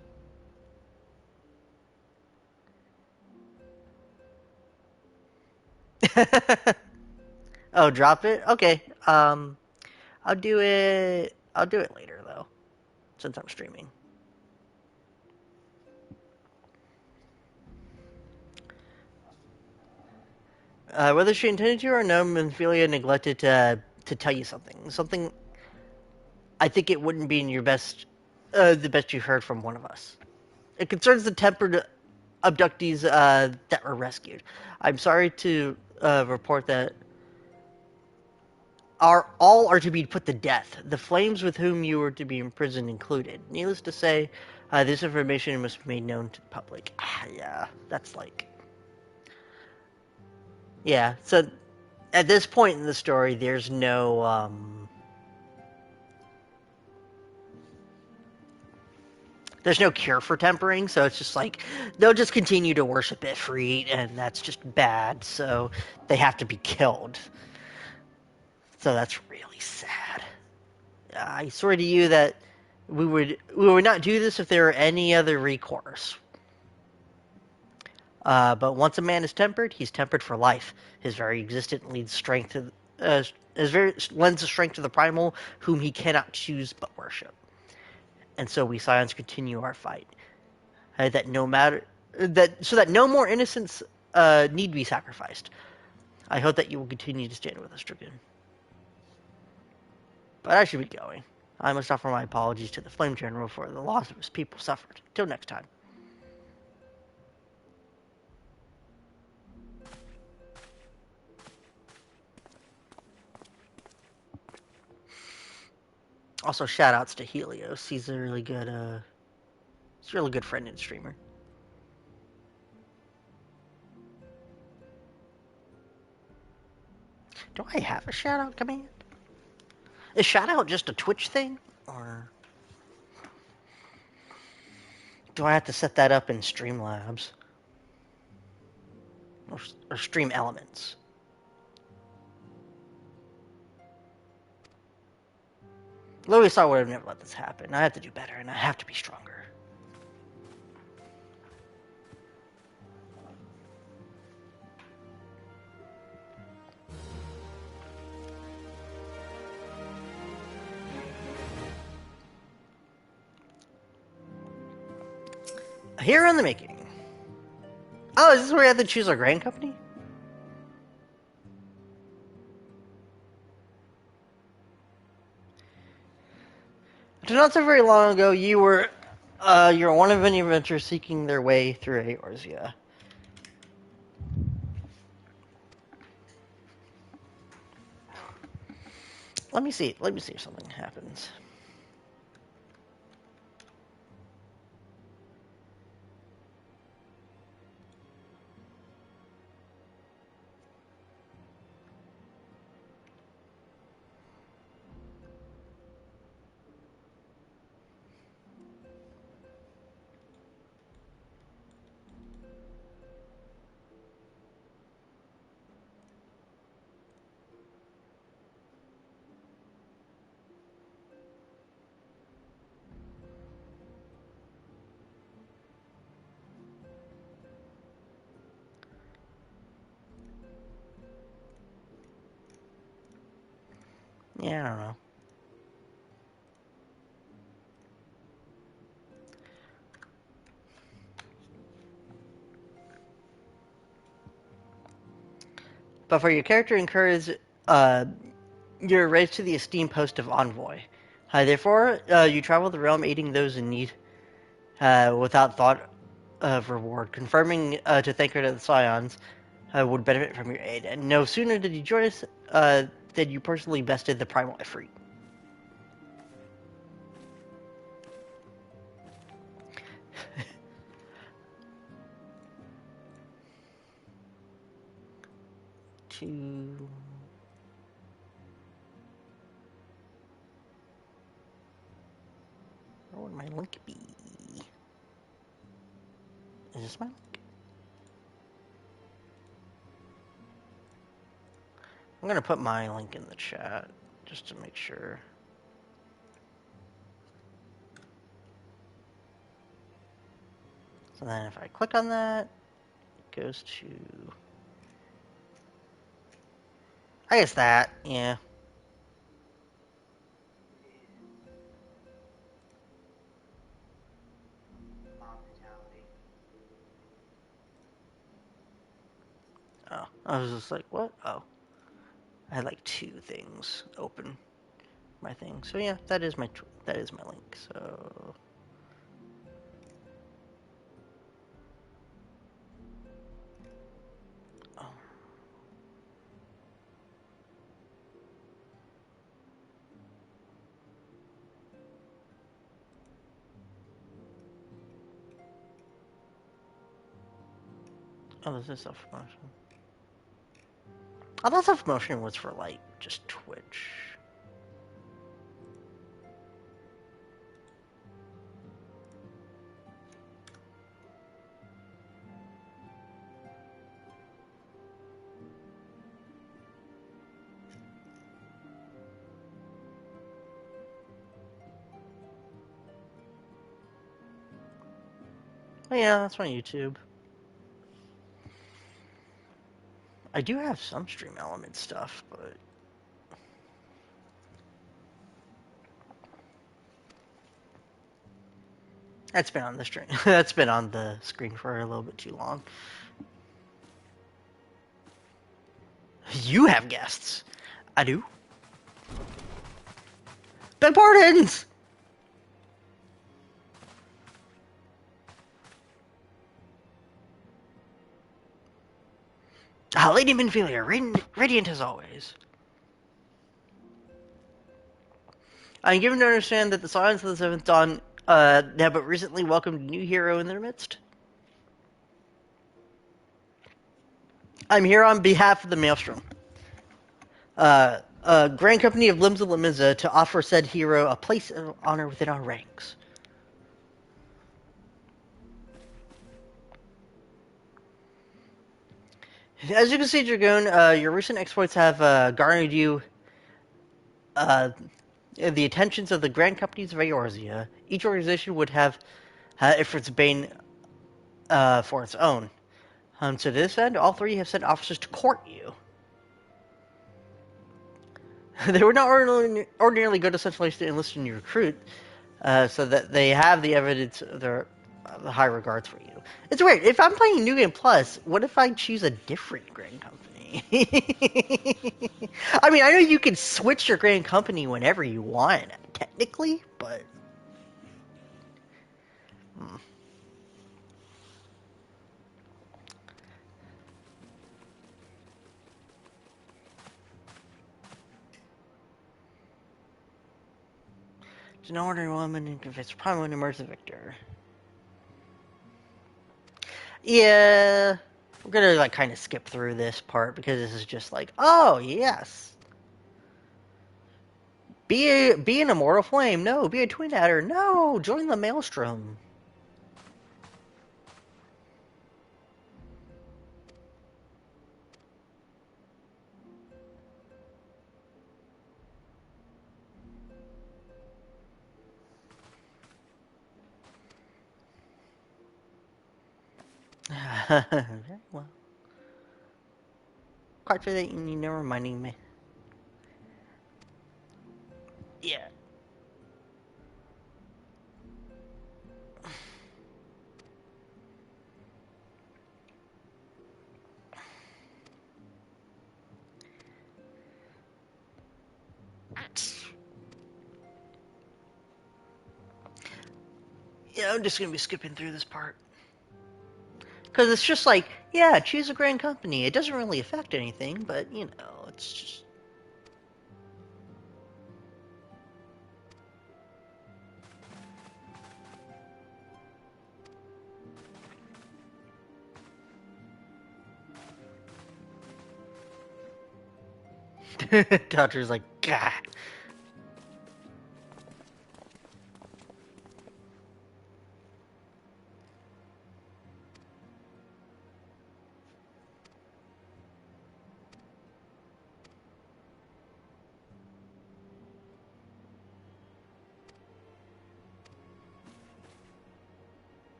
Oh, drop it? Okay. I'll do it. I'll do it later though, since I'm streaming. Whether she intended to or no, Memphilia neglected to tell you something. Something I think it wouldn't be in your best, the best you've heard from one of us. It concerns the tempered abductees that were rescued. I'm sorry to report that all are to be put to death. The flames with whom you were to be imprisoned included. Needless to say, this information must be made known to the public. Yeah, that's like... Yeah, so at this point in the story, there's no cure for tempering, so it's just like they'll just continue to worship Ifrit, and that's just bad. So they have to be killed. So that's really sad. I swear to you that we would not do this if there were any other recourse. But once a man is tempered, he's tempered for life. His very existence leads strength to lends the strength to the primal, whom he cannot choose but worship. And so we Scions continue our fight. That no matter that so that no more innocents need be sacrificed. I hope that you will continue to stand with us, Dragoon. But I should be going. I must offer my apologies to the Flame General for the loss of his people suffered. Till next time. Also, shout outs to Helios. He's a really good friend and streamer. Do I have a shout-out command? Is shout-out just a Twitch thing? Or do I have to set that up in Streamlabs? Or Stream Elements? Louis Star would have never let this happen. I have to do better, and I have to be stronger. Here in the making. Oh, is this where we have to choose our grain company? Not so very long ago, you were one of many adventurers seeking their way through Eorzea. Let me see. Let me see if something happens. Yeah, I don't know. But for your character incurs you're raised to the esteemed post of envoy. Therefore, you travel the realm aiding those in need without thought of reward, confirming to Thanker that the Scions would benefit from your aid. And no sooner did you join us than you personally bested the primal Ifrit. To... Where would my link be? Is this my link? I'm gonna put my link in the chat just to make sure. So then if I click on that, it goes to... I guess that, yeah. Oh, I was just like, what? Oh. I had like two things open. My thing. So yeah, that is my link. So oh. Oh, this is self-promotion. I thought self-promotion was for like just Twitch. Oh yeah, that's my YouTube. I do have some Stream Element stuff, but that's been on the stream. That's been on the screen for a little bit too long. You have guests. I do. Beg pardons! Lady Minfilia, radiant as always. I'm given to understand that the Scions of the Seventh Dawn have but recently welcomed a new hero in their midst. I'm here on behalf of the Maelstrom. Grand Company of Limsa Limizza to offer said hero a place of honor within our ranks. As you can see, Dragoon, your recent exploits have garnered you the attentions of the Grand Companies of Eorzea. Each organization would have efforts bane for its own. To this end, all three have sent officers to court you. They would not ordinarily go to such lengths to enlist a new recruit, so that they have the evidence of their the high regards for you. It's weird. If I'm playing New Game Plus, what if I choose a different Grand Company? I mean, I know you can switch your Grand Company whenever you want, technically, but... There's no ordinary woman and convince probably won't emerge the victor. Yeah, we're gonna like kind of skip through this part because this is just like, oh yes, be an immortal flame. No, be a twin adder. No, join the maelstrom. Very well. Quite for that you never reminding me. Yeah. Yeah, I'm just gonna be skipping through this part. Because it's just like, yeah, choose a grand company. It doesn't really affect anything, but, you know, it's just... Dodger's like, gah.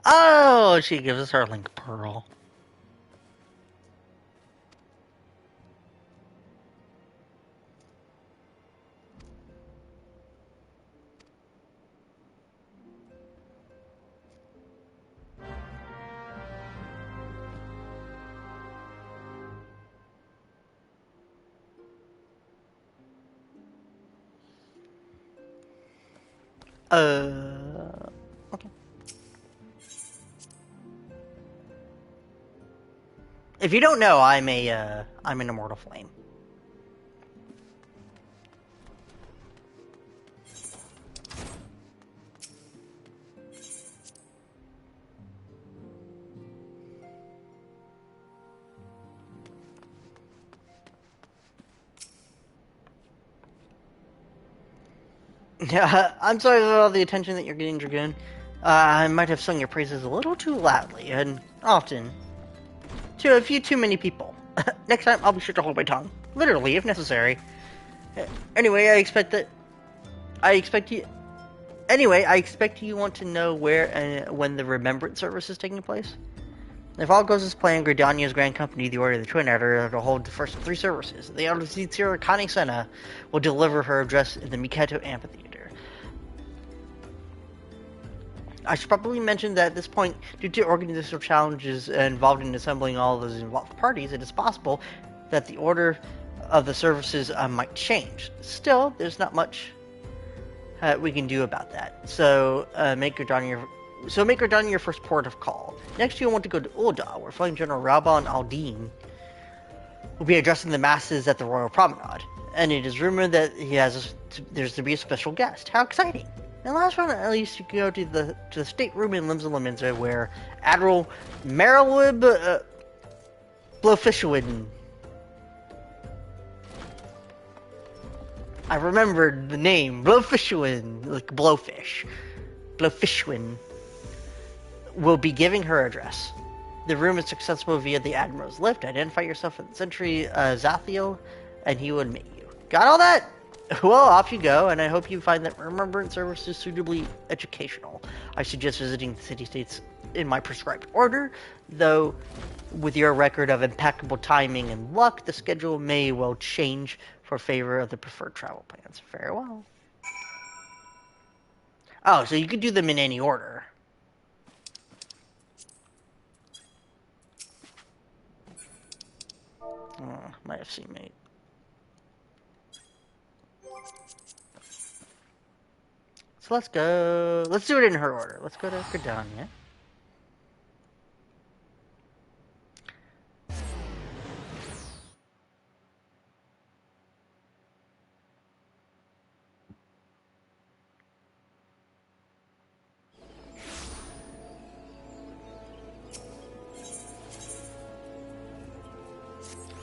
Oh, she gives us her link pearl. Okay. If you don't know, I'm an immortal flame. Yeah, I'm sorry for all the attention that you're getting, Dragoon. I might have sung your praises a little too loudly, and often. To a few too many people. Next time, I'll be sure to hold my tongue. Literally, if necessary. Anyway, I expect you... Anyway, I expect you want to know where and when the Remembrance service is taking place. If all goes as planned, Gridania's Grand Company, the Order of the Twin Adder, will hold the first of 3 services. The Elder Sincere Connie Senna will deliver her address in the Mikato Amphitheater. I should probably mention that at this point, due to organizational challenges involved in assembling all of those involved parties, it is possible that the order of the services might change. Still, there's not much we can do about that. So make Gridania your first port of call. Next, you'll want to go to Ul'dah, where Flame General Raban Aldine will be addressing the masses at the Royal Promenade. And it is rumored that there's to be a special guest. How exciting! And last one, at least you can go to the stateroom in Limsa Limenza where Admiral Marilib Blowfishwin. I remembered the name. Blowfishwin, like blowfish. Blowfishwin will be giving her address. The room is accessible via the Admiral's lift. Identify yourself in Sentry Zathiel, and he will admit you. Got all that? Well, off you go, and I hope you find that Remembrance service is suitably educational. I suggest visiting the city-states in my prescribed order, though with your record of impeccable timing and luck, the schedule may well change for favor of the preferred travel plans. Farewell. Oh, so you could do them in any order. Oh, my FC mate. So let's go. Let's do it in her order. Let's go to Gridania.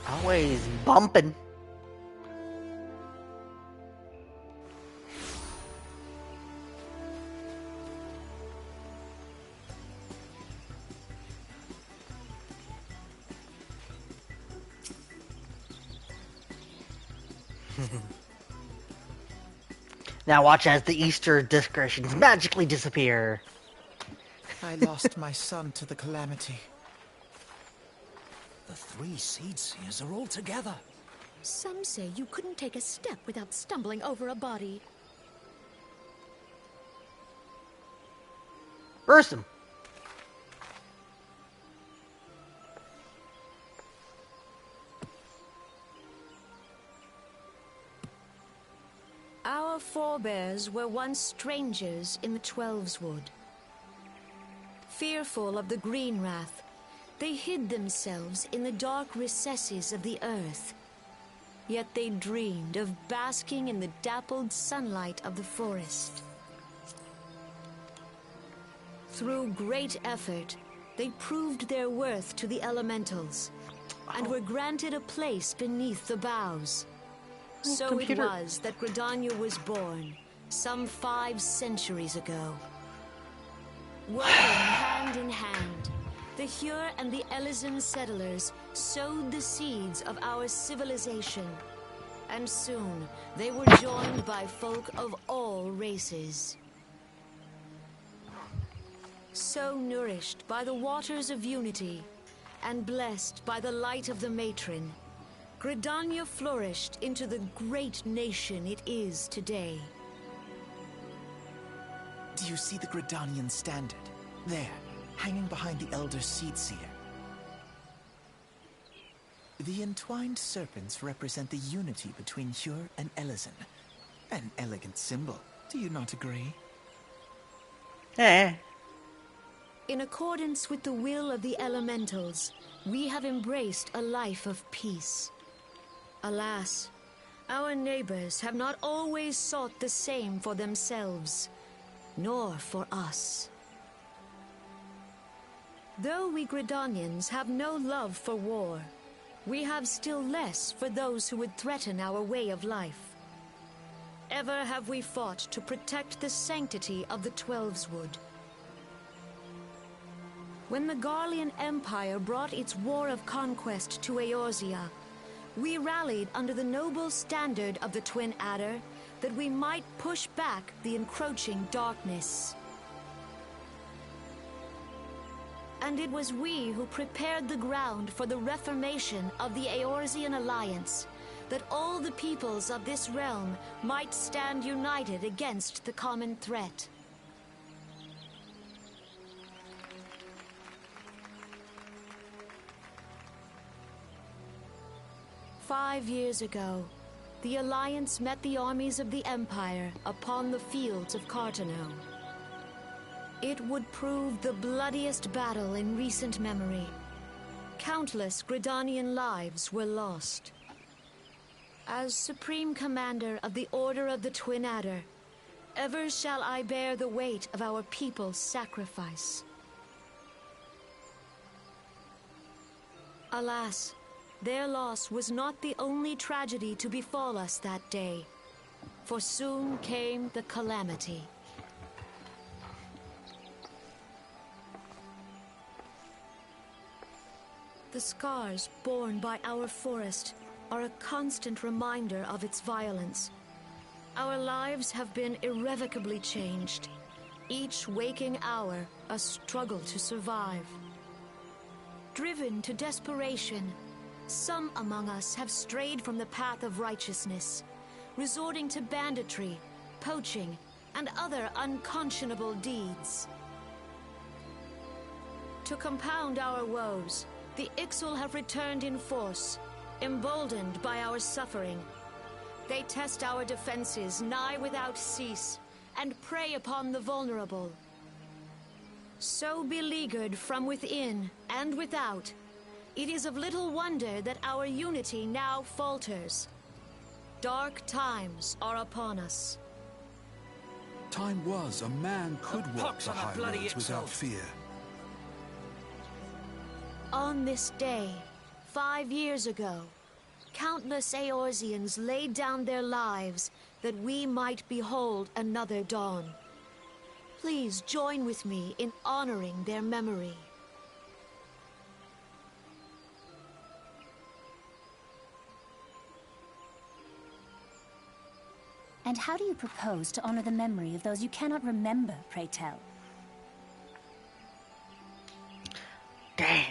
Always bumping. Now watch as the Easter decorations magically disappear. I lost my son to the calamity. The 3 seed seers are all together. Some say you couldn't take a step without stumbling over a body. Burst him. Our forebears were once strangers in the Twelveswood. Fearful of the Green Wrath, they hid themselves in the dark recesses of the earth. Yet they dreamed of basking in the dappled sunlight of the forest. Through great effort, they proved their worth to the elementals, and were granted a place beneath the boughs. So computer. it was that Gridania was born, some 5 centuries ago. Working hand in hand, the Hyur and the Elysian settlers sowed the seeds of our civilization, and soon they were joined by folk of all races. So nourished by the waters of unity, and blessed by the light of the matron, Gridania flourished into the great nation it is today. Do you see the Gridanian standard? There, hanging behind the Elder Seed Seer. The entwined serpents represent the unity between Hyur and Elysian. An elegant symbol, do you not agree? Eh. In accordance with the will of the elementals, we have embraced a life of peace. Alas, our neighbors have not always sought the same for themselves, nor for us. Though we Gridanians have no love for war, we have still less for those who would threaten our way of life. Ever have we fought to protect the sanctity of the Twelveswood. When the Garlean Empire brought its war of conquest to Eorzea, we rallied under the noble standard of the Twin Adder that we might push back the encroaching darkness. And it was we who prepared the ground for the reformation of the Eorzean Alliance, that all the peoples of this realm might stand united against the common threat. "5 years ago, the Alliance met the armies of the Empire upon the fields of Cartano. It would prove the bloodiest battle in recent memory. Countless Gridanian lives were lost. As Supreme Commander of the Order of the Twin Adder, ever shall I bear the weight of our people's sacrifice. Alas, their loss was not the only tragedy to befall us that day, for soon came the calamity. The scars borne by our forest are a constant reminder of its violence. Our lives have been irrevocably changed, each waking hour a struggle to survive. Driven to desperation, some among us have strayed from the path of righteousness, resorting to banditry, poaching, and other unconscionable deeds. To compound our woes, the Ixal have returned in force, emboldened by our suffering. They test our defenses nigh without cease, and prey upon the vulnerable. So beleaguered from within and without, it is of little wonder that our unity now falters. Dark times are upon us. Time was a man could walk pox the on the high bloody roads without Ixal. fear. On this day, 5 years ago, countless Eorzeans laid down their lives that we might behold another dawn. Please join with me in honoring their memory. And how do you propose to honor the memory of those you cannot remember, pray tell? Dang.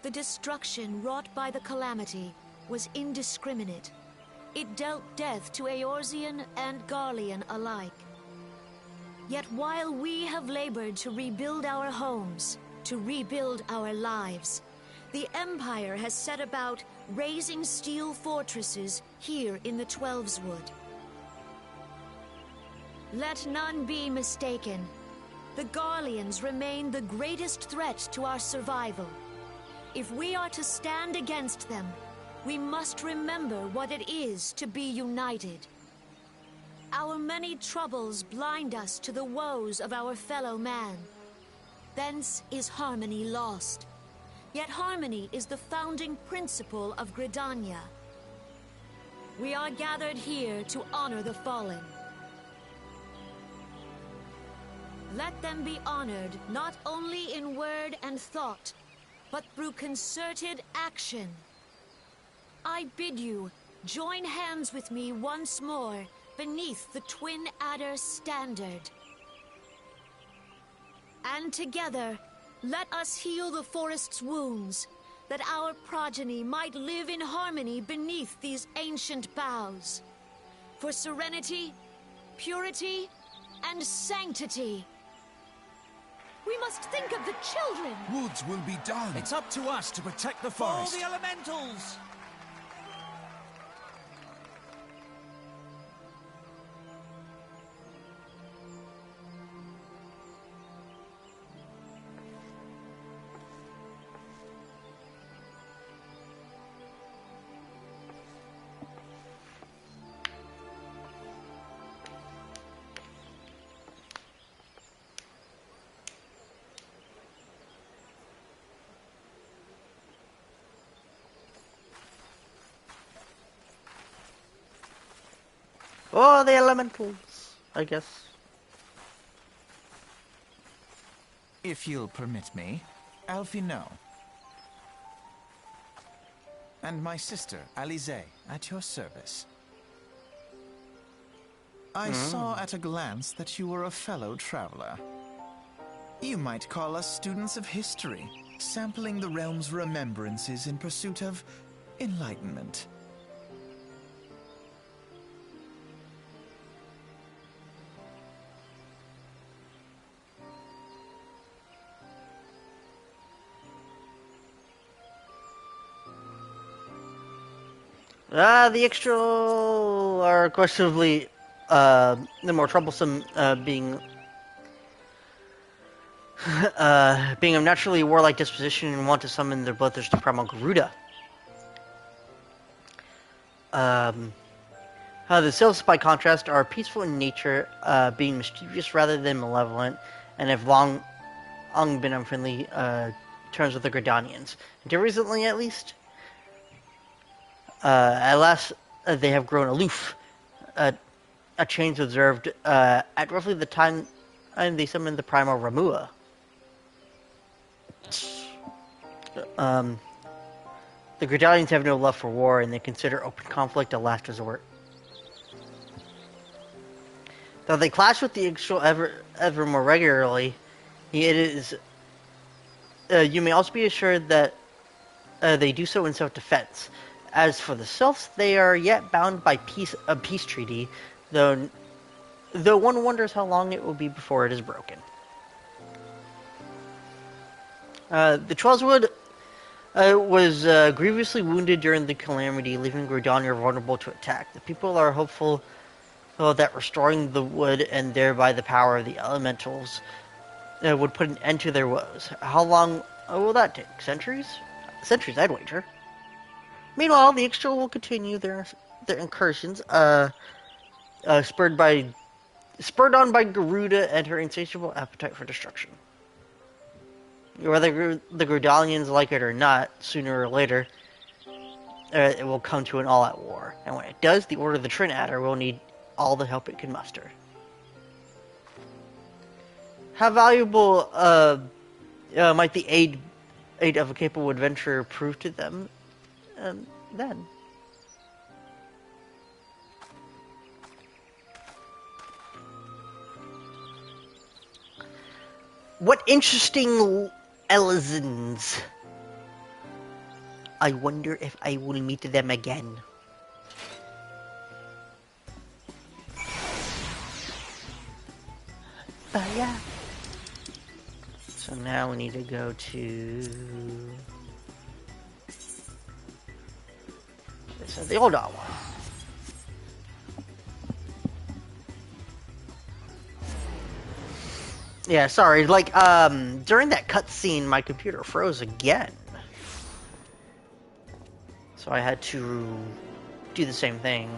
The destruction wrought by the calamity was indiscriminate. It dealt death to Eorzean and Garlean alike. Yet while we have labored to rebuild our homes, to rebuild our lives, the Empire has set about raising steel fortresses here in the Twelveswood. Let none be mistaken. The Garleans remain the greatest threat to our survival. If we are to stand against them, we must remember what it is to be united. Our many troubles blind us to the woes of our fellow man. Thence is harmony lost. Yet harmony is the founding principle of Gridania. We are gathered here to honor the fallen. Let them be honored not only in word and thought, but through concerted action. I bid you join hands with me once more beneath the Twin Adder standard. And together, let us heal the forest's wounds, that our progeny might live in harmony beneath these ancient boughs. For serenity, purity, and sanctity. We must think of the children! Woods will be done. It's up to us to protect the forest. For the elementals! Oh, the elementals, I guess. If you'll permit me, Alphino. And my sister, Alize, at your service. I saw at a glance that you were a fellow traveler. You might call us students of history, sampling the realm's remembrances in pursuit of enlightenment. The extra are questionably the more troublesome, being being of naturally warlike disposition and want to summon their bloodthirsty primal Garuda. Um, the sylphs, by contrast, are peaceful in nature, being mischievous rather than malevolent, and have long been on friendly terms with the Gridanians. Until recently, at least. At last, they have grown aloof. A change observed at roughly the time they summoned the primal Ramua. Um, the Gridanians have no love for war, and they consider open conflict a last resort. Though they clash with the Ixchel ever more regularly, it is you may also be assured that they do so in self-defense. As for the Sylphs, they are yet bound by a peace treaty, though one wonders how long it will be before it is broken. The Trollswood was grievously wounded during the calamity, leaving Gridania vulnerable to attack. The people are hopeful that restoring the wood and thereby the power of the elementals would put an end to their woes. How long will that take? Centuries? Centuries, I'd wager. Meanwhile, the Ixchel will continue their incursions, spurred on by Garuda and her insatiable appetite for destruction. Whether the Gridalians like it or not, sooner or later, it will come to an all-out war. And when it does, the Order of the Trinadder will need all the help it can muster. How valuable might the aid of a capable adventurer prove to them then? What interesting Elizons. I wonder if I will meet them again. But yeah. So now we need to go to this is the older one. Yeah, sorry. Like, during that cutscene, my computer froze again. So I had to do the same thing.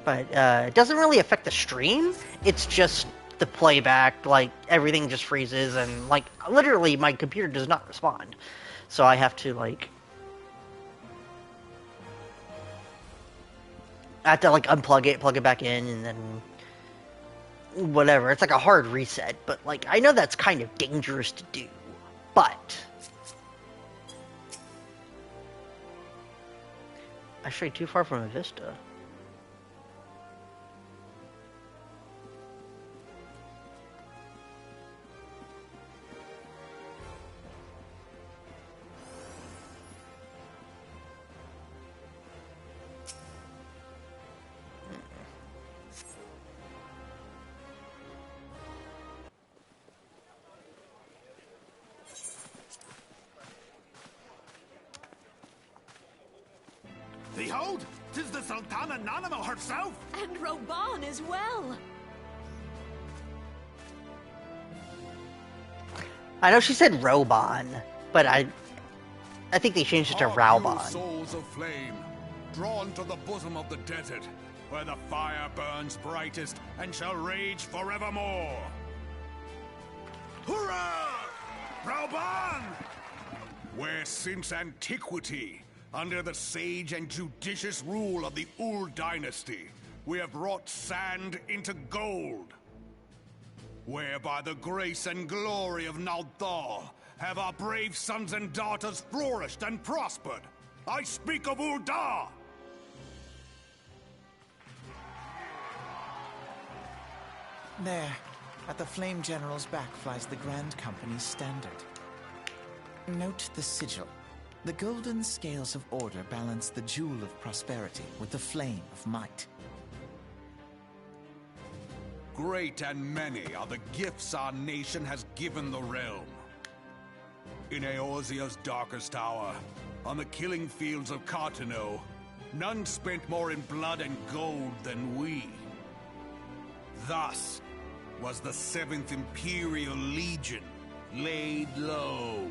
But, it doesn't really affect the stream. It's just the playback, like, everything just freezes, and, like, literally my computer does not respond. So I have to, like... I have to, like, unplug it, plug it back in, and then... whatever. It's like a hard reset, but like I know that's kind of dangerous to do. But I strayed too far from a vista. Behold, 'tis the Sultana Nanamo herself! And Roban as well. I know she said Roban, but I think they changed it to Hark you, Rauban. souls of flame, drawn to the bosom of the desert, where the fire burns brightest and shall rage forevermore. Hurrah! Rauban! Where since antiquity, under the sage and judicious rule of the Ul dynasty, we have wrought sand into gold. Where by the grace and glory of Naldar have our brave sons and daughters flourished and prospered. I speak of Uldar! There, at the Flame General's back flies the Grand Company's standard. Note the sigil. The golden scales of order balance the jewel of prosperity with the flame of might. Great and many are the gifts our nation has given the realm. In Eorzea's darkest hour, on the killing fields of Cartano, none spent more in blood and gold than we. Thus was the 7th Imperial Legion laid low.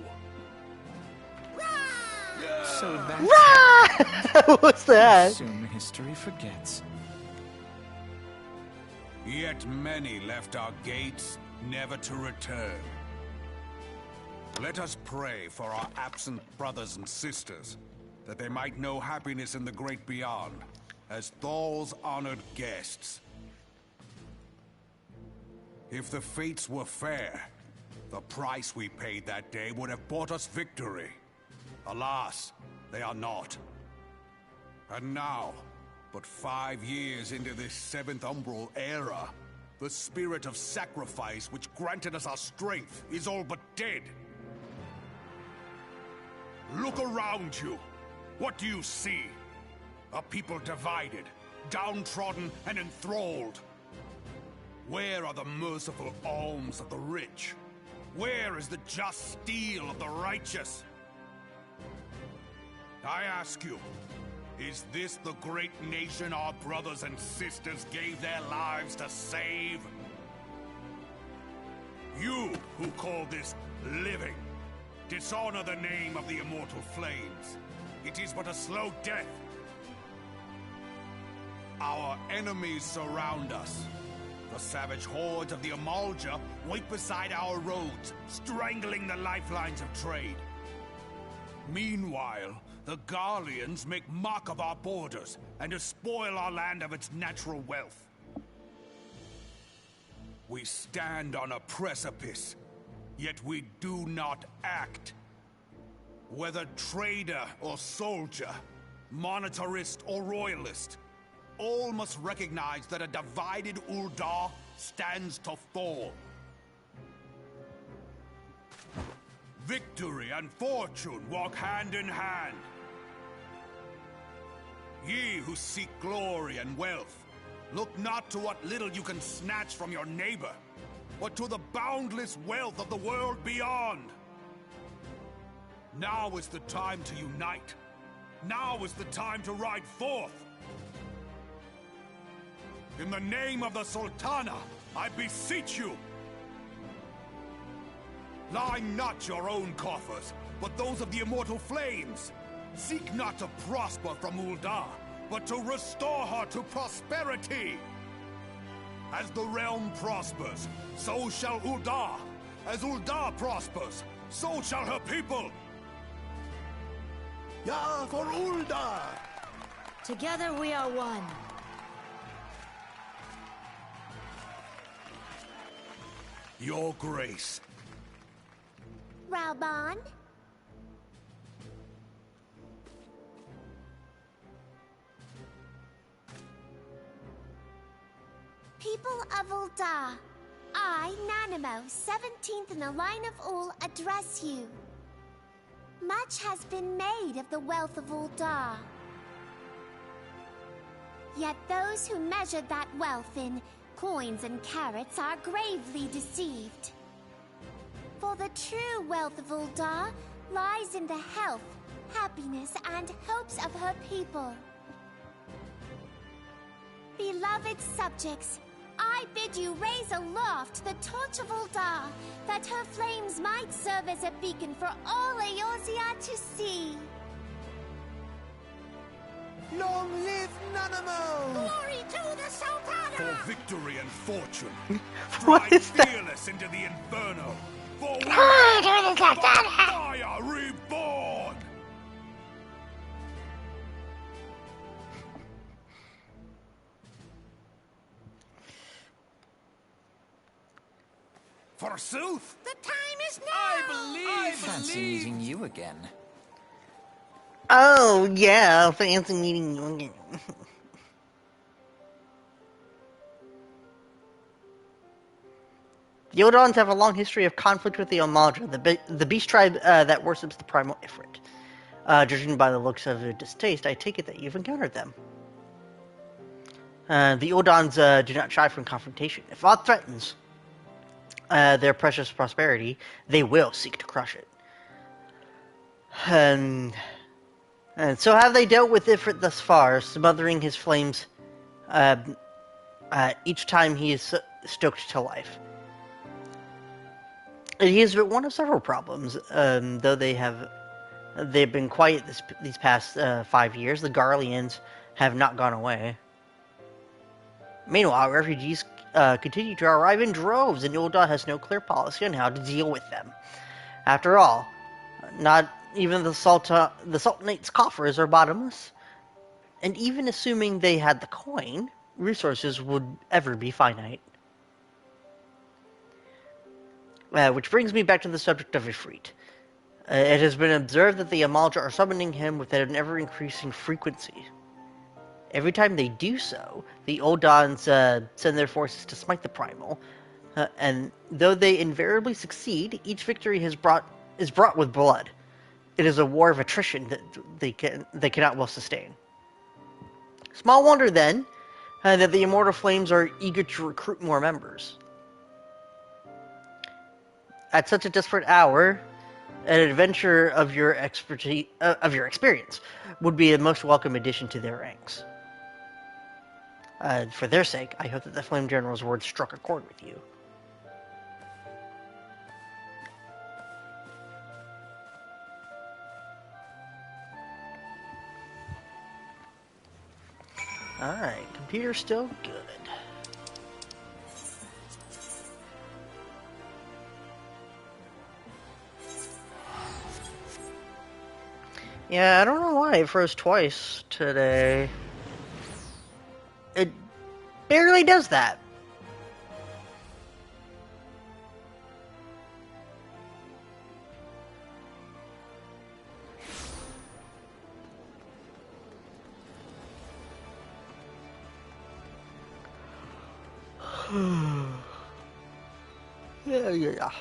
So that's Rah! What's that? soon history forgets. Yet many left our gates, never to return. Let us pray for our absent brothers and sisters, that they might know happiness in the great beyond, as Thal's honored guests. If the fates were fair, the price we paid that day would have bought us victory. Alas, they are not. And now, but 5 years into this 7th Umbral era, the spirit of sacrifice which granted us our strength is all but dead. Look around you. What do you see? A people divided, downtrodden and enthralled. Where are the merciful alms of the rich? Where is the just steel of the righteous? I ask you, is this the great nation our brothers and sisters gave their lives to save? You who call this living, dishonor the name of the immortal flames. It is but a slow death. Our enemies surround us. The savage hordes of the Amalja wait beside our roads, strangling the lifelines of trade. Meanwhile, the Garleans make mock of our borders and despoil our land of its natural wealth. We stand on a precipice, yet we do not act. Whether trader or soldier, monetarist or royalist, all must recognize that a divided Uldar stands to fall. Victory and fortune walk hand in hand. Ye who seek glory and wealth, look not to what little you can snatch from your neighbor, but to the boundless wealth of the world beyond. Now is the time to unite. Now is the time to ride forth. In the name of the Sultana, I beseech you. Line not your own coffers, but those of the immortal flames. Seek not to prosper from Uldar, but to restore her to prosperity. As the realm prospers, so shall Uldar. As Uldar prospers, so shall her people. Ja, for Uldar! Together we are one. Your Grace. Raubon? People of Uldar, I, Nanimo, 17th in the line of Ul, address you. Much has been made of the wealth of Uldar. Yet those who measured that wealth in coins and carats are gravely deceived. For the true wealth of Uldar lies in the health, happiness, and hopes of her people. Beloved subjects, I bid you raise aloft the torch of Uldar, that her flames might serve as a beacon for all Eorzea to see. Long live Nanamo! Glory to the Sultana! For victory and fortune. What Drive is that? fearless into the inferno. For we to the Sultana! fire reborn! Forsooth? The time is now! Fancy meeting you again. Oh, yeah, fancy meeting you again. The Odons have a long history of conflict with the Amalja, the beast tribe that worships the primal Ifrit. Judging by the looks of their distaste, I take it that you've encountered them. The Odons do not shy from confrontation. If aught threatens their precious prosperity, they will seek to crush it. And so have they dealt with Ifrit thus far, smothering his flames each time he is stoked to life. He is but one of several problems, though they have They've been quiet these past 5 years. The Garleans have not gone away. Meanwhile, refugees continue to arrive in droves, and Ul'dah has no clear policy on how to deal with them. After all, not even the Sultanate's coffers are bottomless. And even assuming they had the coin, resources would ever be finite. Which brings me back to the subject of Ifrit. It has been observed that the Amalja are summoning him with an ever-increasing frequency. Every time they do so, the Oldans send their forces to smite the Primal, and though they invariably succeed, each victory is brought with blood. It is a war of attrition that they cannot well sustain. Small wonder, then, that the Immortal Flames are eager to recruit more members. At such a desperate hour, an adventure of your experience would be a most welcome addition to their ranks. For their sake, I hope that the Flame General's words struck a chord with you. Alright, computer's still good. Yeah, I don't know why it froze twice today. It barely does that. Yeah.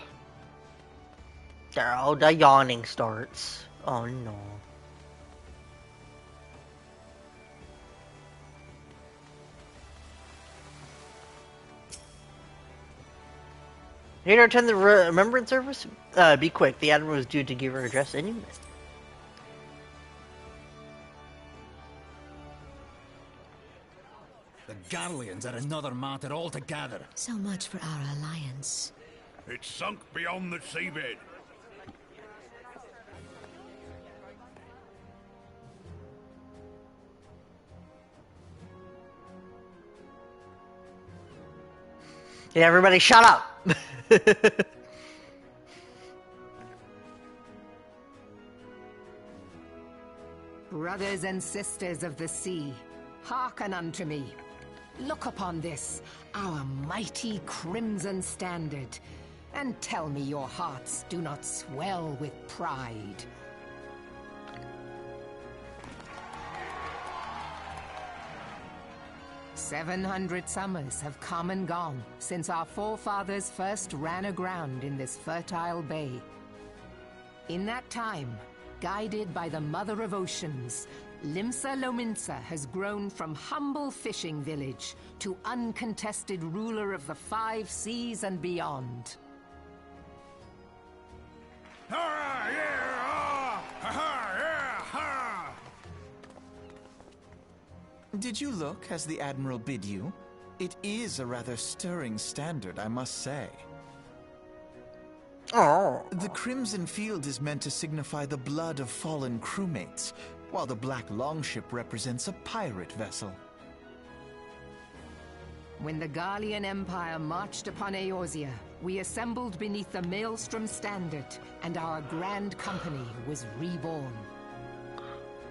Oh, the yawning starts. Oh no. Here to attend the remembrance service? Be quick. The Admiral is due to give her address any minute. The Garleans are another matter altogether. So much for our alliance. It's sunk beyond the seabed. Yeah, everybody shut up! Brothers and sisters of the sea, hearken unto me. Look upon this, our mighty crimson standard, and tell me your hearts do not swell with pride. "700 summers have come and gone since our forefathers first ran aground in this fertile bay. In that time, guided by the Mother of Oceans, Limsa Lominsa has grown from humble fishing village to uncontested ruler of the 5 seas and beyond. Did you look as the Admiral bid you? It is a rather stirring standard, I must say. Oh. The Crimson Field is meant to signify the blood of fallen crewmates, while the Black Longship represents a pirate vessel. When the Garlean Empire marched upon Eorzea, we assembled beneath the Maelstrom Standard, and our Grand Company was reborn.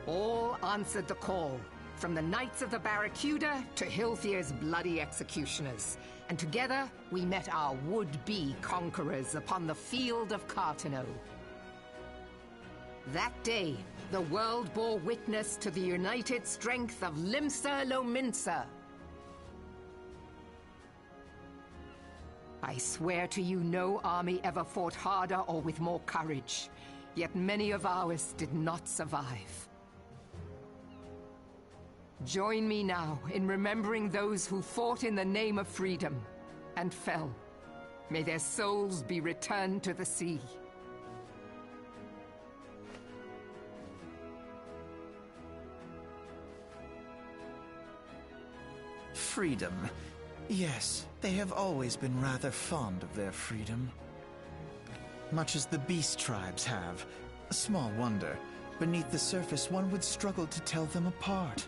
All answered the call, from the Knights of the Barracuda to Hilthier's bloody executioners, and together we met our would-be conquerors upon the field of Cartano. That day, the world bore witness to the united strength of Limsa Lominsa. I swear to you, no army ever fought harder or with more courage, yet many of ours did not survive. Join me now in remembering those who fought in the name of freedom and fell. May their souls be returned to the sea. Freedom. Yes, they have always been rather fond of their freedom. Much as the beast tribes have. Small wonder. Beneath the surface, one would struggle to tell them apart.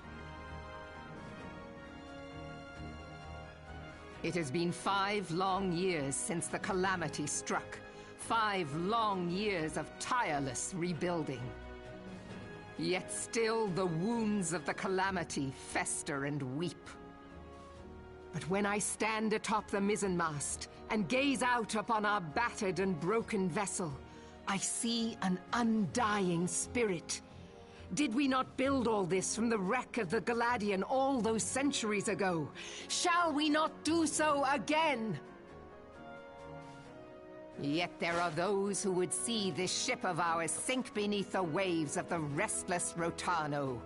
It has been 5 long years since the calamity struck. 5 long years of tireless rebuilding. Yet still the wounds of the calamity fester and weep. But when I stand atop the mizzenmast and gaze out upon our battered and broken vessel, I see an undying spirit. Did we not build all this from the wreck of the Galadian all those centuries ago? Shall we not do so again? Yet there are those who would see this ship of ours sink beneath the waves of the restless Rotano.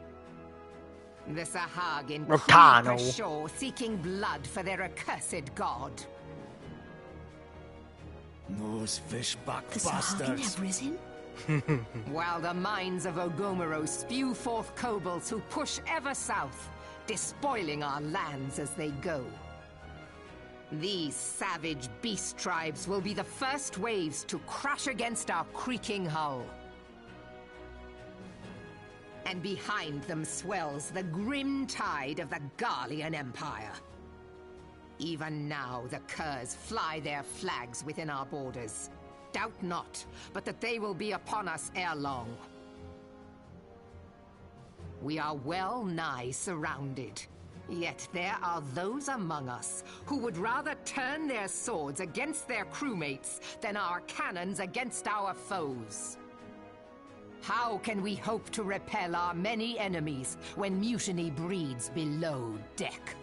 The Sahagin creep ashore seeking blood for their accursed god. Those fishback The Sahagin have risen? While the mines of Ogomoro spew forth kobolds who push ever south, despoiling our lands as they go. These savage beast tribes will be the first waves to crash against our creaking hull. And behind them swells the grim tide of the Garlean Empire. Even now the curs fly their flags within our borders. Doubt not, but that they will be upon us ere long. We are well nigh surrounded. Yet there are those among us who would rather turn their swords against their crewmates than our cannons against our foes. How can we hope to repel our many enemies when mutiny breeds below deck?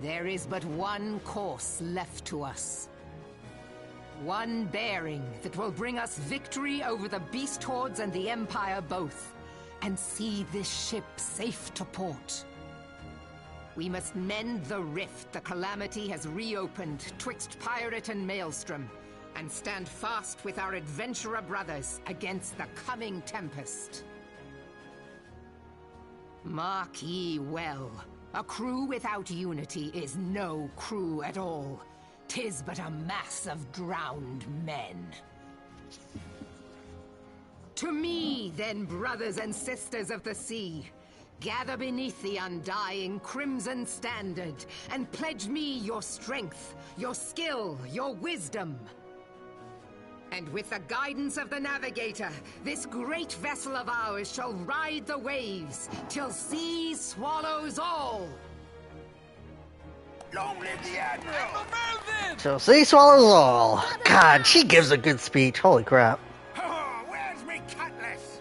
There is but one course left to us. One bearing that will bring us victory over the beast hordes and the Empire both, and see this ship safe to port. We must mend the rift the calamity has reopened twixt pirate and maelstrom, and stand fast with our adventurer brothers against the coming tempest. Mark ye well, a crew without unity is no crew at all. 'Tis but a mass of drowned men. To me, then, brothers and sisters of the sea, gather beneath the undying crimson standard, and pledge me your strength, your skill, your wisdom. And with the guidance of the navigator, this great vessel of ours shall ride the waves, till sea swallows all. Long live the Admiral! So sea swallows all. God, she gives a good speech. Holy crap. Oh, where's me cutlass?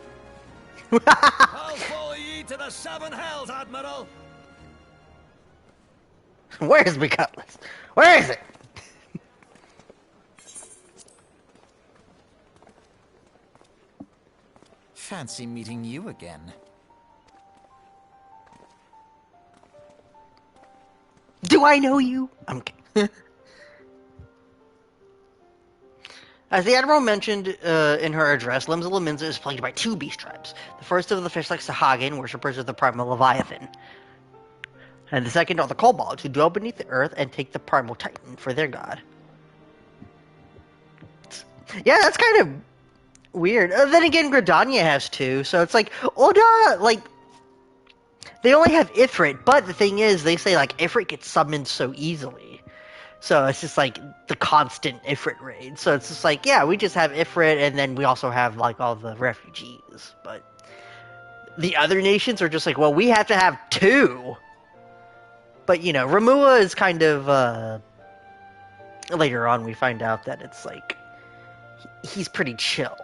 I'll follow ye to the 7 hells, Admiral! Where's my cutlass? Where is it? Fancy meeting you again. Do I know you? I'm kidding. As the Admiral mentioned in her address, Limsa Lominsa is plagued by 2 beast tribes. The first of the fish like Sahagin, worshippers of the primal Leviathan. And the second are the kobolds, who dwell beneath the earth and take the primal titan for their god. Yeah, that's kind of weird. Then again, Gridania has 2, so it's like, Oda, like, they only have Ifrit, but the thing is, they say, like, Ifrit gets summoned so easily. So it's just, like, the constant Ifrit raid. So it's just like, yeah, we just have Ifrit, and then we also have, like, all the refugees. But the other nations are just like, well, we have to have 2. But, you know, Ramua is kind of, later on we find out that it's, like, he's pretty chill.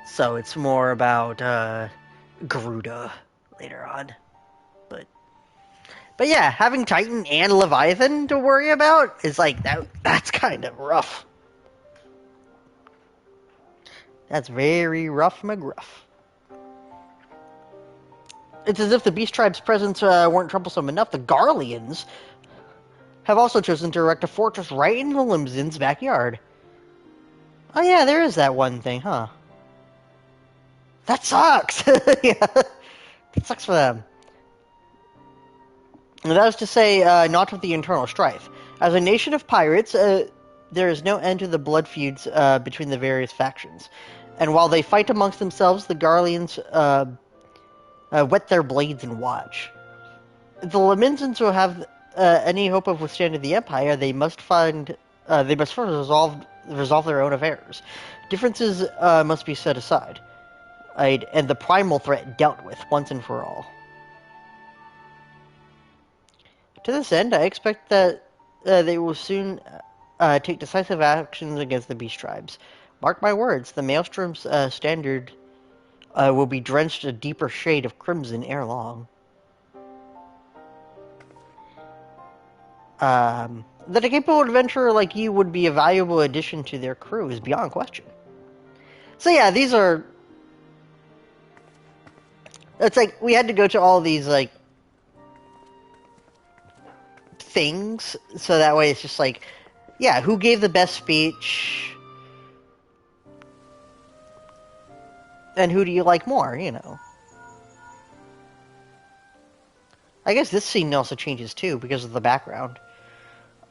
So it's more about, Garuda later on. But yeah, having Titan and Leviathan to worry about is like, that's kind of rough. That's very rough McGruff. It's as if the Beast Tribe's presence weren't troublesome enough. The Garleans have also chosen to erect a fortress right in the Limzin's backyard. Oh yeah, there is that one thing, huh? That sucks! Yeah, that sucks for them. And that is to say, not with the internal strife. As a nation of pirates, there is no end to the blood feuds between the various factions. And while they fight amongst themselves, the Garleans whet their blades and watch. If the Laminsons will have any hope of withstanding the Empire, they must first resolve their own affairs. Differences must be set aside, and the primal threat dealt with once and for all. To this end, I expect that they will soon take decisive actions against the beast tribes. Mark my words, the Maelstrom's standard will be drenched a deeper shade of crimson ere long. That a capable adventurer like you would be a valuable addition to their crew is beyond question. So yeah, these are... It's like, we had to go to all these, like, things, so that way it's just like, yeah, who gave the best speech? And who do you like more, you know? I guess this scene also changes too, because of the background.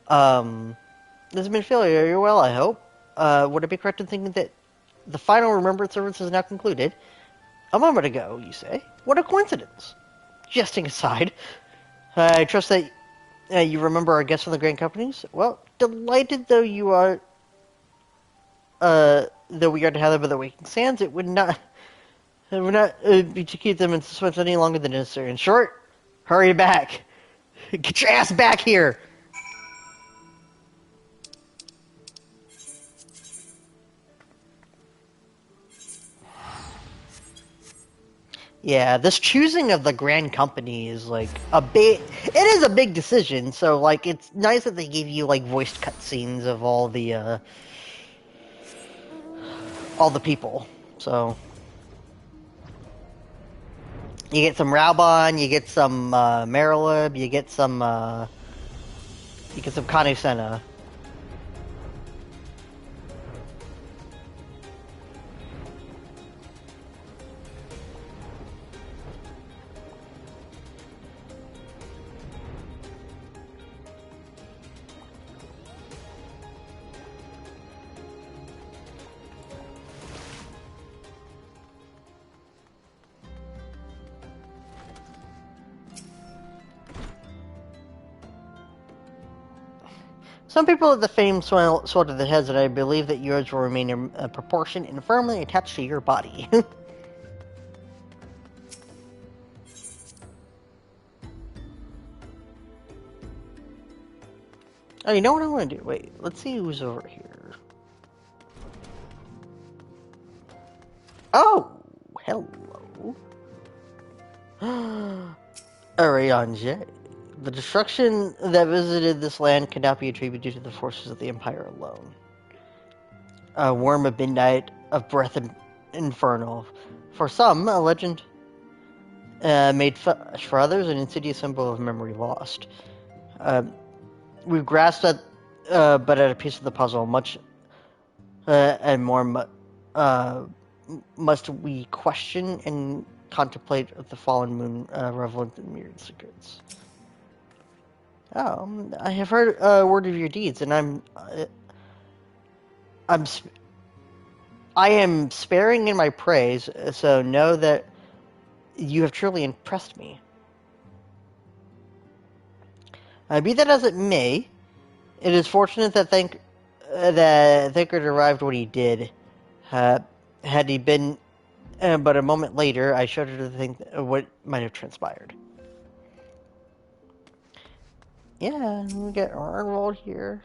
This has been Phil. You're well, I hope. Would it be correct in thinking that the final Remembrance service is now concluded? A moment ago, you say? What a coincidence! Jesting aside, I trust that you remember our guests from the Grand Companies? Well, delighted though you are, though we are to have them at the Waking Sands, it would not be to keep them in suspense any longer than necessary. In short, hurry back. Get your ass back here! Yeah, this choosing of the Grand Company is like it is a big decision, so like it's nice that they give you like voiced cutscenes of all the people. So you get some Raubon, you get some Marilib, you get some Kane Senna. Some people at the fame sword of the heads, and I believe that yours will remain in proportion and firmly attached to your body. Oh, you know what I want to do? Wait, let's see who's over here. Oh, hello. Arianje. The destruction that visited this land cannot be attributed to the forces of the Empire alone. A worm of midnight, of breath infernal. For some, a legend made flesh. For others, an insidious symbol of memory lost. We've grasped at, but at a piece of the puzzle. Much and more must we question and contemplate the fallen moon revelant in myriad secrets. Oh, I have heard word of your deeds, and I am sparing in my praise. So know that you have truly impressed me. Be that as it may, it is fortunate that Thancred arrived when he did. Had he been but a moment later, I shudder to think what might have transpired. Yeah, we get Arnold here.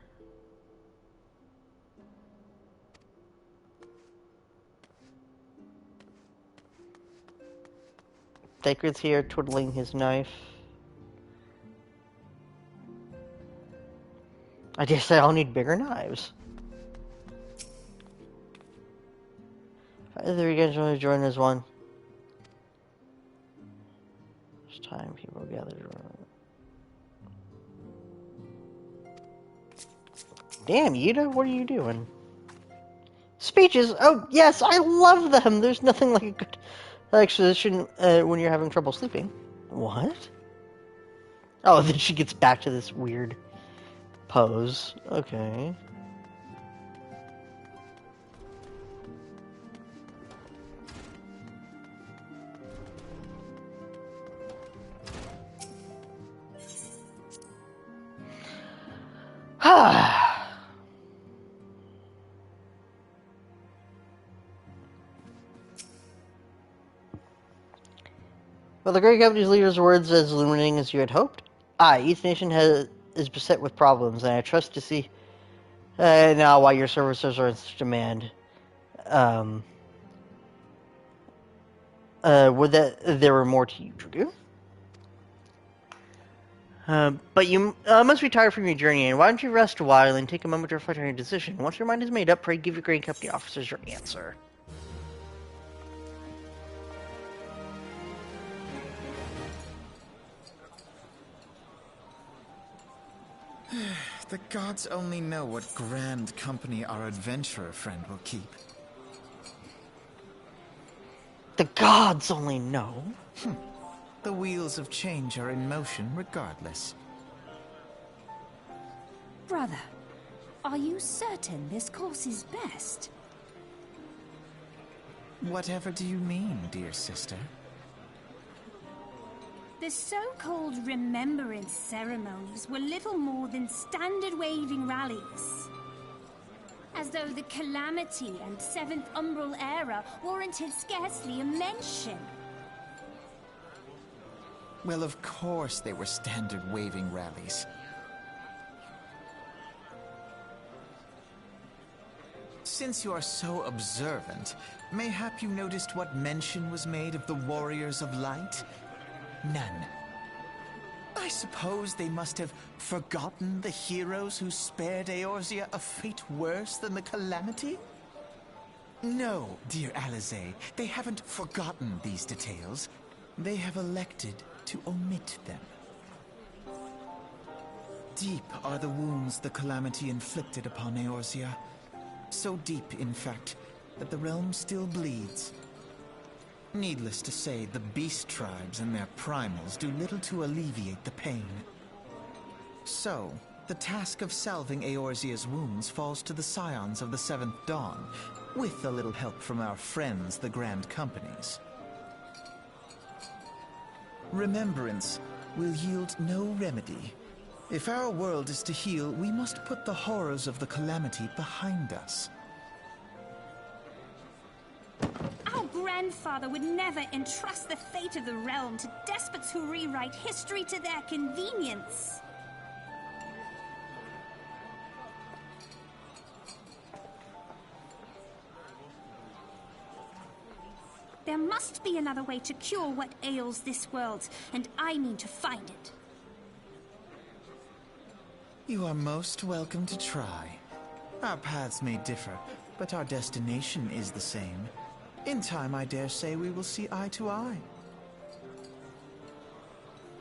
Thancred's here, twiddling his knife. I guess I'll need bigger knives. Either you guys want to join as one. It's time people gather around. Damn, Yuta, what are you doing? Speeches? Oh, yes, I love them! There's nothing like a good exposition when you're having trouble sleeping. What? Oh, then she gets back to this weird pose. Okay. Well, the Great Company's leader's words as illuminating as you had hoped? Each nation is beset with problems, and I trust to see now why your services are in such demand. Um, would that there were more to you to do? But you must be tired from your journey, and why don't you rest a while and take a moment to reflect on your decision? Once your mind is made up, pray give your Great Company officers your answer. The gods only know what grand company our adventurer friend will keep. The gods only know. The wheels of change are in motion regardless. Brother, are you certain this course is best? Whatever do you mean, dear sister? The so-called remembrance ceremonies were little more than standard waving rallies. As though the Calamity and Seventh Umbral Era warranted scarcely a mention. Well, of course they were standard waving rallies. Since you are so observant, mayhap you noticed what mention was made of the Warriors of Light? None. I suppose they must have forgotten the heroes who spared Eorzea a fate worse than the Calamity? No, dear Alize, they haven't forgotten these details. They have elected to omit them. Deep are the wounds the Calamity inflicted upon Eorzea. So deep, in fact, that the realm still bleeds. Needless to say, the beast tribes and their primals do little to alleviate the pain. So, the task of salving Eorzea's wounds falls to the scions of the Seventh Dawn, with a little help from our friends, the Grand Companies. Remembrance will yield no remedy. If our world is to heal, we must put the horrors of the Calamity behind us. Our grandfather would never entrust the fate of the realm to despots who rewrite history to their convenience. There must be another way to cure what ails this world, and I mean to find it. You are most welcome to try. Our paths may differ, but our destination is the same. In time, I dare say we will see eye to eye.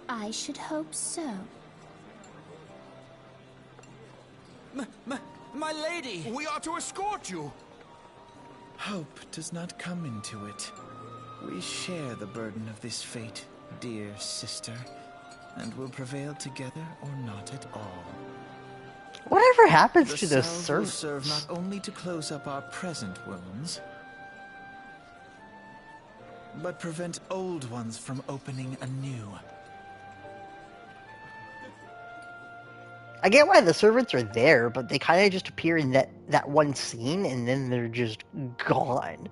I should hope so. My lady! We are to escort you. Hope does not come into it. We share the burden of this fate, dear sister, and will prevail together or not at all. Whatever happens The to those salve will servants? serve not only to close up our present wounds, but prevent old ones from opening anew. I get why the servants are there, but they kind of just appear in that one scene, and then they're just gone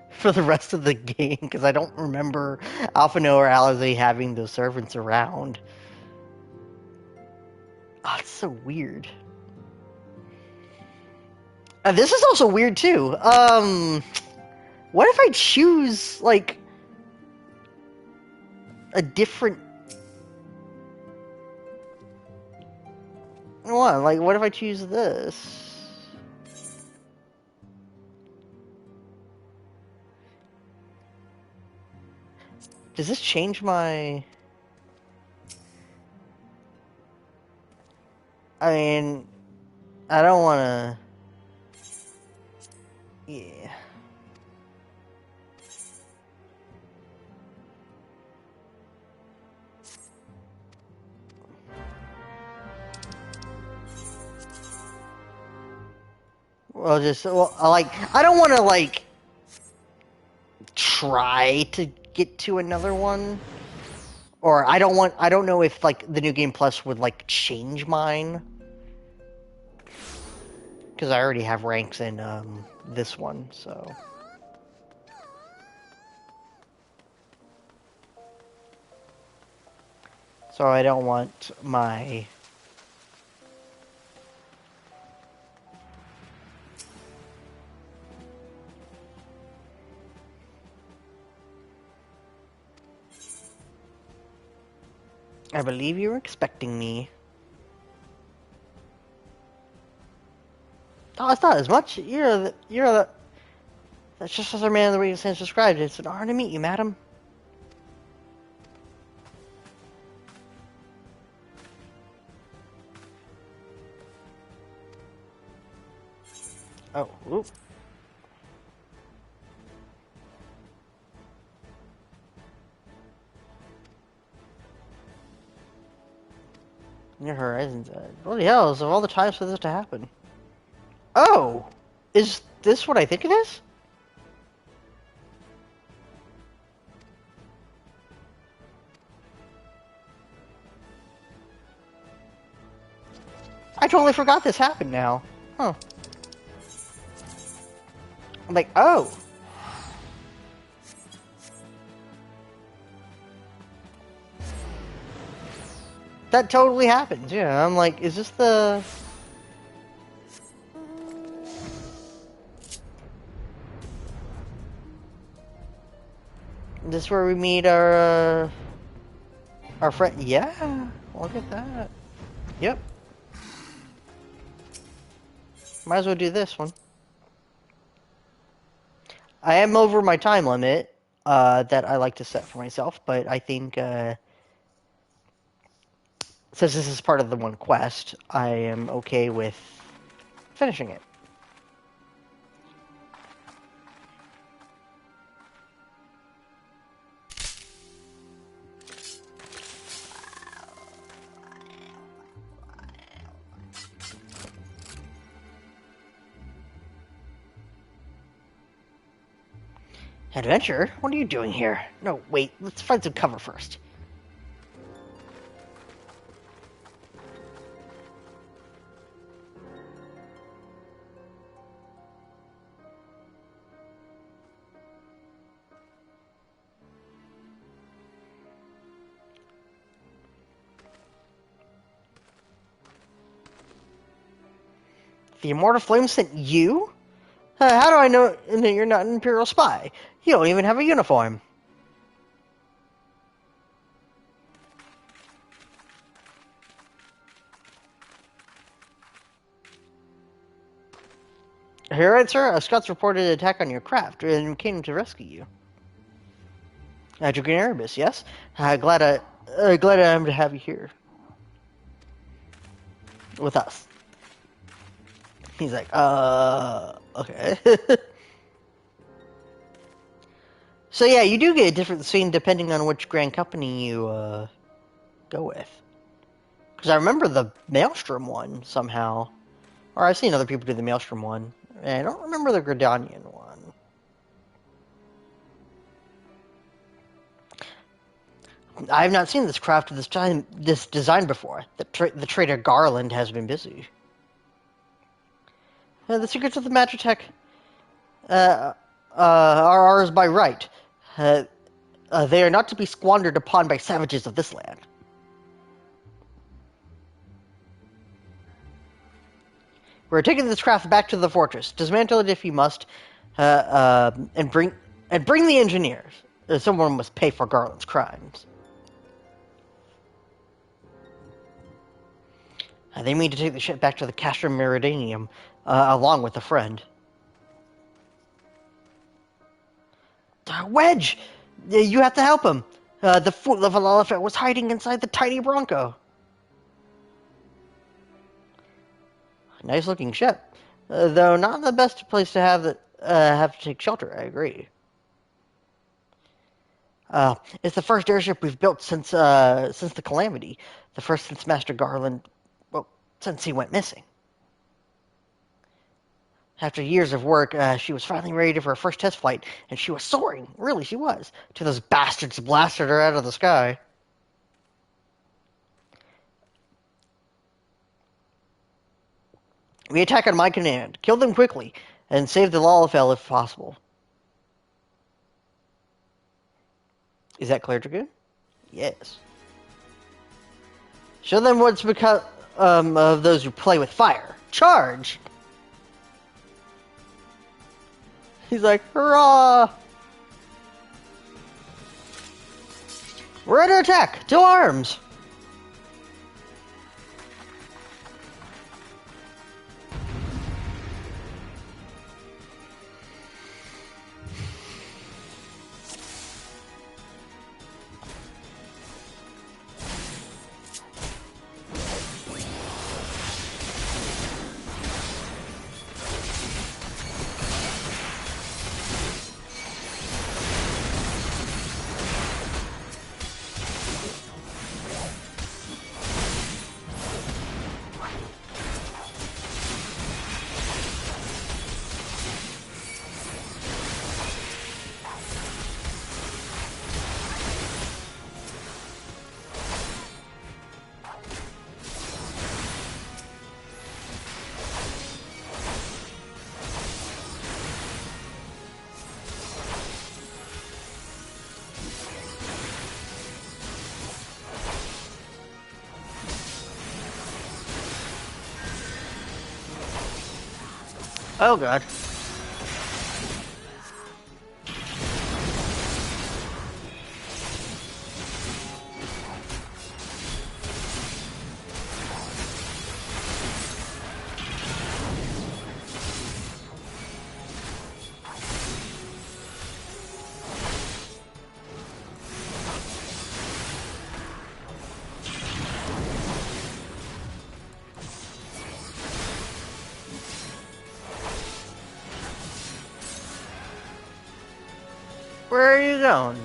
for the rest of the game, because I don't remember Alphino or Alize having those servants around. Oh, it's so weird. This is also weird, too. What if I choose, like, a different... What? Like, what if I choose this? Does this change my... I mean, I don't want to... Yeah. I don't want to, like, try to get to another one. Or I don't know if, like, the New Game Plus would, like, change mine. Because I already have ranks in, this one, so... So I don't want my... I believe you were expecting me. Oh, it's not as much. You're the... That's just as our man in the reading sense described it. It's an honor to meet you, madam. Oh, oop. Your horizon's bloody hells of all the times for this to happen. Oh! Is this what I think it is? I totally forgot this happened now. Huh. I'm like, oh! That totally happens, yeah. I'm like, is this the... Is this where we meet our friend? Yeah, look at that. Yep. Might as well do this one. I am over my time limit that I like to set for myself, but I think since this is part of the one quest, I am okay with finishing it. Adventure? What are you doing here? No, wait, let's find some cover first. The Immortal Flame sent you? How do I know that you're not an Imperial spy? You don't even have a uniform. Here, right, sir. Scouts reported an attack on your craft and came to rescue you. Dragoon Erebus, yes. Glad I am to have you here with us. He's like, okay. So yeah, you do get a different scene depending on which Grand Company you go with. Because I remember the Maelstrom one somehow, or I've seen other people do the Maelstrom one, and I don't remember the Gridanian one. I have not seen this craft of this design before. The trader Garland has been busy. The secrets of the Magitech are ours by right. They are not to be squandered upon by savages of this land. We're taking this craft back to the fortress. Dismantle it if you must, and bring the engineers. Someone must pay for Garland's crimes. They mean to take the ship back to the Castrum Meridianum, along with a friend. Wedge! You have to help him! The foot level elephant was hiding inside the tiny Bronco. Nice looking ship. Though not the best place to have to take shelter, I agree. It's the first airship we've built since the Calamity. The first since Master Garland, well, since he went missing. After years of work, she was finally ready for her first test flight, and she was soaring. Really, she was. Till those bastards blasted her out of the sky. We attack on my command. Kill them quickly, and save the Lalafell if possible. Is that clear, Dragoon? Yes. Show them what's become of those who play with fire. Charge! He's like, hurrah! We're under attack! To arms! Oh god. Where are you going?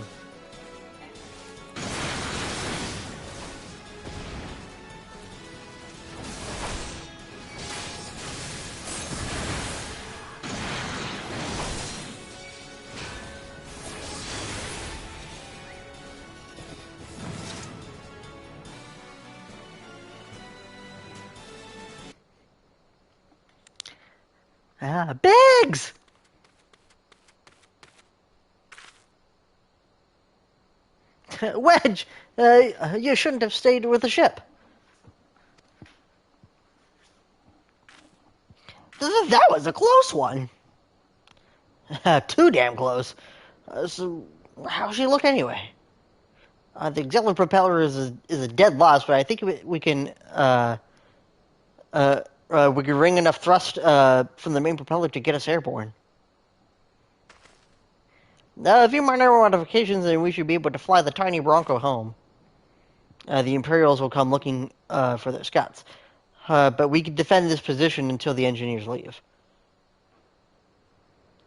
Ah, Biggs! Wedge, you shouldn't have stayed with the ship. That was a close one. Too damn close. So, how's she look anyway? The auxiliary propeller is a dead loss, but I think we can wring enough thrust from the main propeller to get us airborne. A few minor modifications, and we should be able to fly the tiny Bronco home. The Imperials will come looking for their scouts. But we can defend this position until the engineers leave.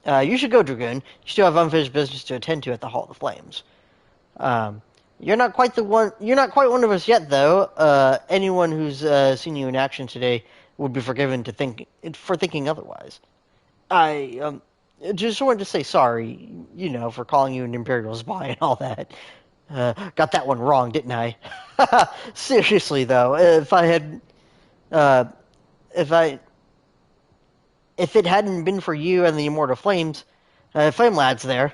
You should go, Dragoon. You still have unfinished business to attend to at the Hall of the Flames. You're not quite one of us yet, though. Anyone who's seen you in action today would be forgiven for thinking otherwise. I just wanted to say sorry, for calling you an Imperial spy and all that. Got that one wrong, didn't I? Seriously, though, if it hadn't been for you and the Immortal Flames, Flame Lads there,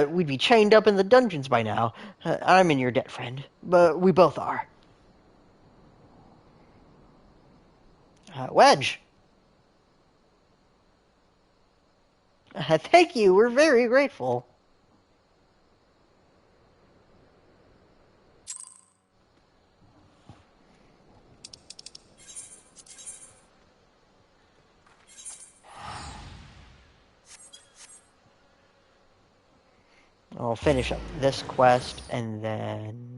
we'd be chained up in the dungeons by now. I'm in your debt, friend, but we both are. Wedge. Thank you, we're very grateful. I'll finish up this quest and then...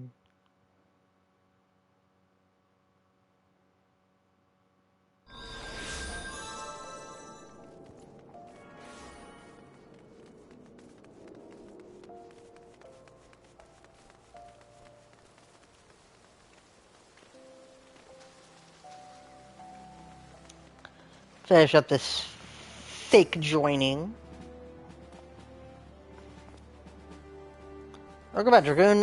finish up this fake joining. Welcome back, Dragoon.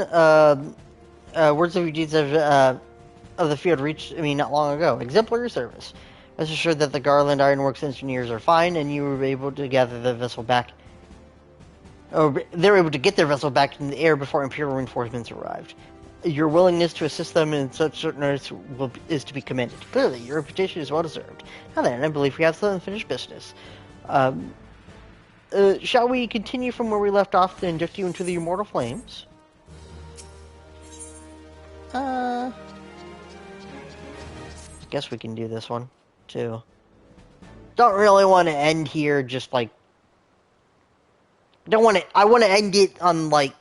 Words of your deeds of the field reached me not long ago. Exemplary service. Rest assured that the Garland Ironworks engineers are fine, and you were able to gather the vessel back. Or they were able to get their vessel back in the air before Imperial reinforcements arrived. Your willingness to assist them in such certain areas is to be commended. Clearly, your reputation is well deserved. Now then, I believe we have some unfinished business. Um, shall we continue from where we left off to induct you into the immortal flames? I guess we can do this one, too. Don't really want to end here just like... I want to end it on, like,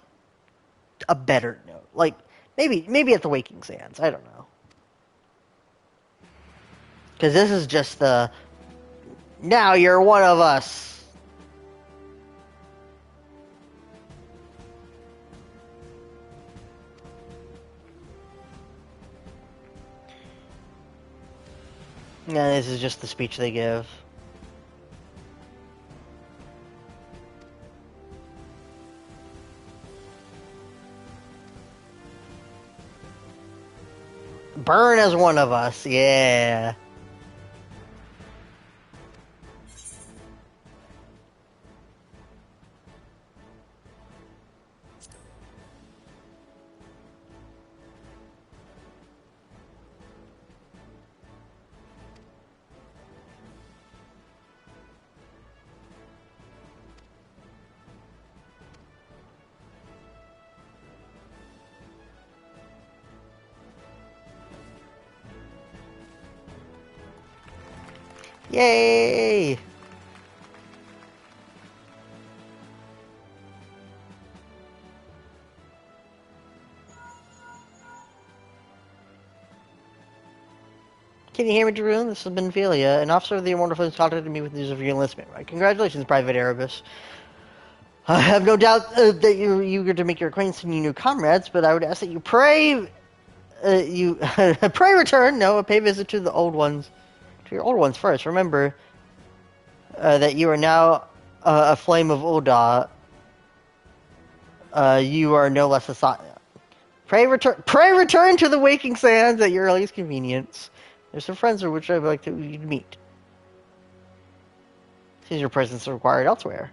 a better note. Like, maybe at the Waking Sands. I don't know. Because this is just the... Now you're one of us. Yeah, this is just the speech they give. Burn as one of us, yeah. Yay! Can you hear me, Drew? This has been Velia. An officer of the Immortal Flames contacted me with news of your enlistment. Right? Congratulations, Private Erebus. I have no doubt that you're eager to make your acquaintance and your new comrades, but I would ask that you pray... pray return, no, pay visit to the old ones. To your old ones first. Remember that you are now a flame of Ulda. You are no less a... Pray return to the Waking Sands at your earliest convenience. There's some friends of which I would like to meet. Since your presence is required elsewhere.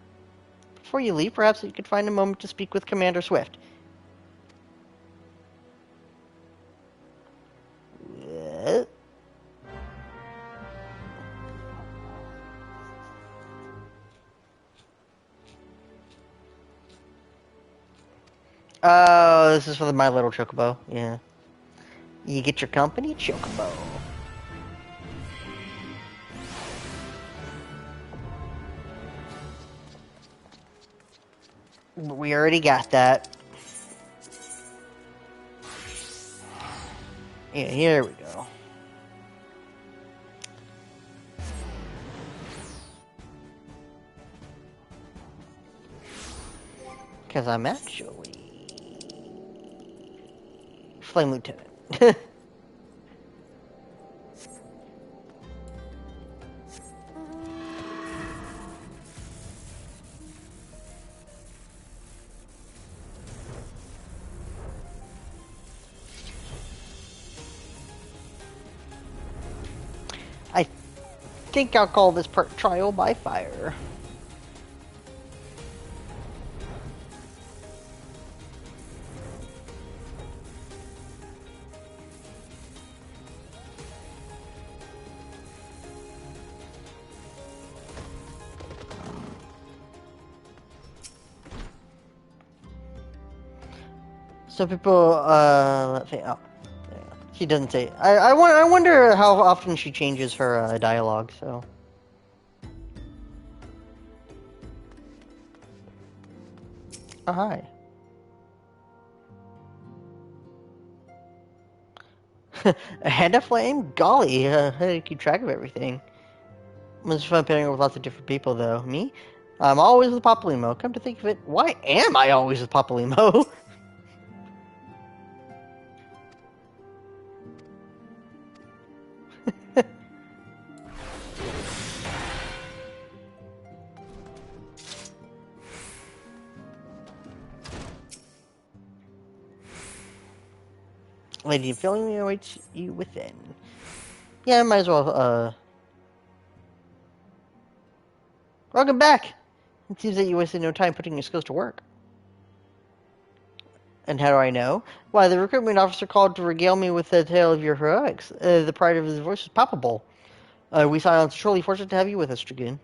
Before you leave, perhaps you could find a moment to speak with Commander Swift. Oh, this is for the My Little Chocobo. Yeah. You get your company, Chocobo. We already got that. Yeah, here we go. Because I'm actually... Flame Lieutenant. I think I'll call this part Trial by Fire. So people, let's see, oh, yeah, she doesn't say, I wonder how often she changes her, dialogue, so. Oh, hi. A hand of flame? Golly, how do you keep track of everything? It's fun pairing with lots of different people, though. Me? I'm always with Papalymo. Come to think of it, why am I always with Papalymo? Lady, feeling awaits you within. Yeah, might as well, Welcome back! It seems that you wasted no time putting your skills to work. And how do I know? Why, the recruitment officer called to regale me with the tale of your heroics. The pride of his voice was palpable. We silence truly fortunate to have you with us, Dragoon.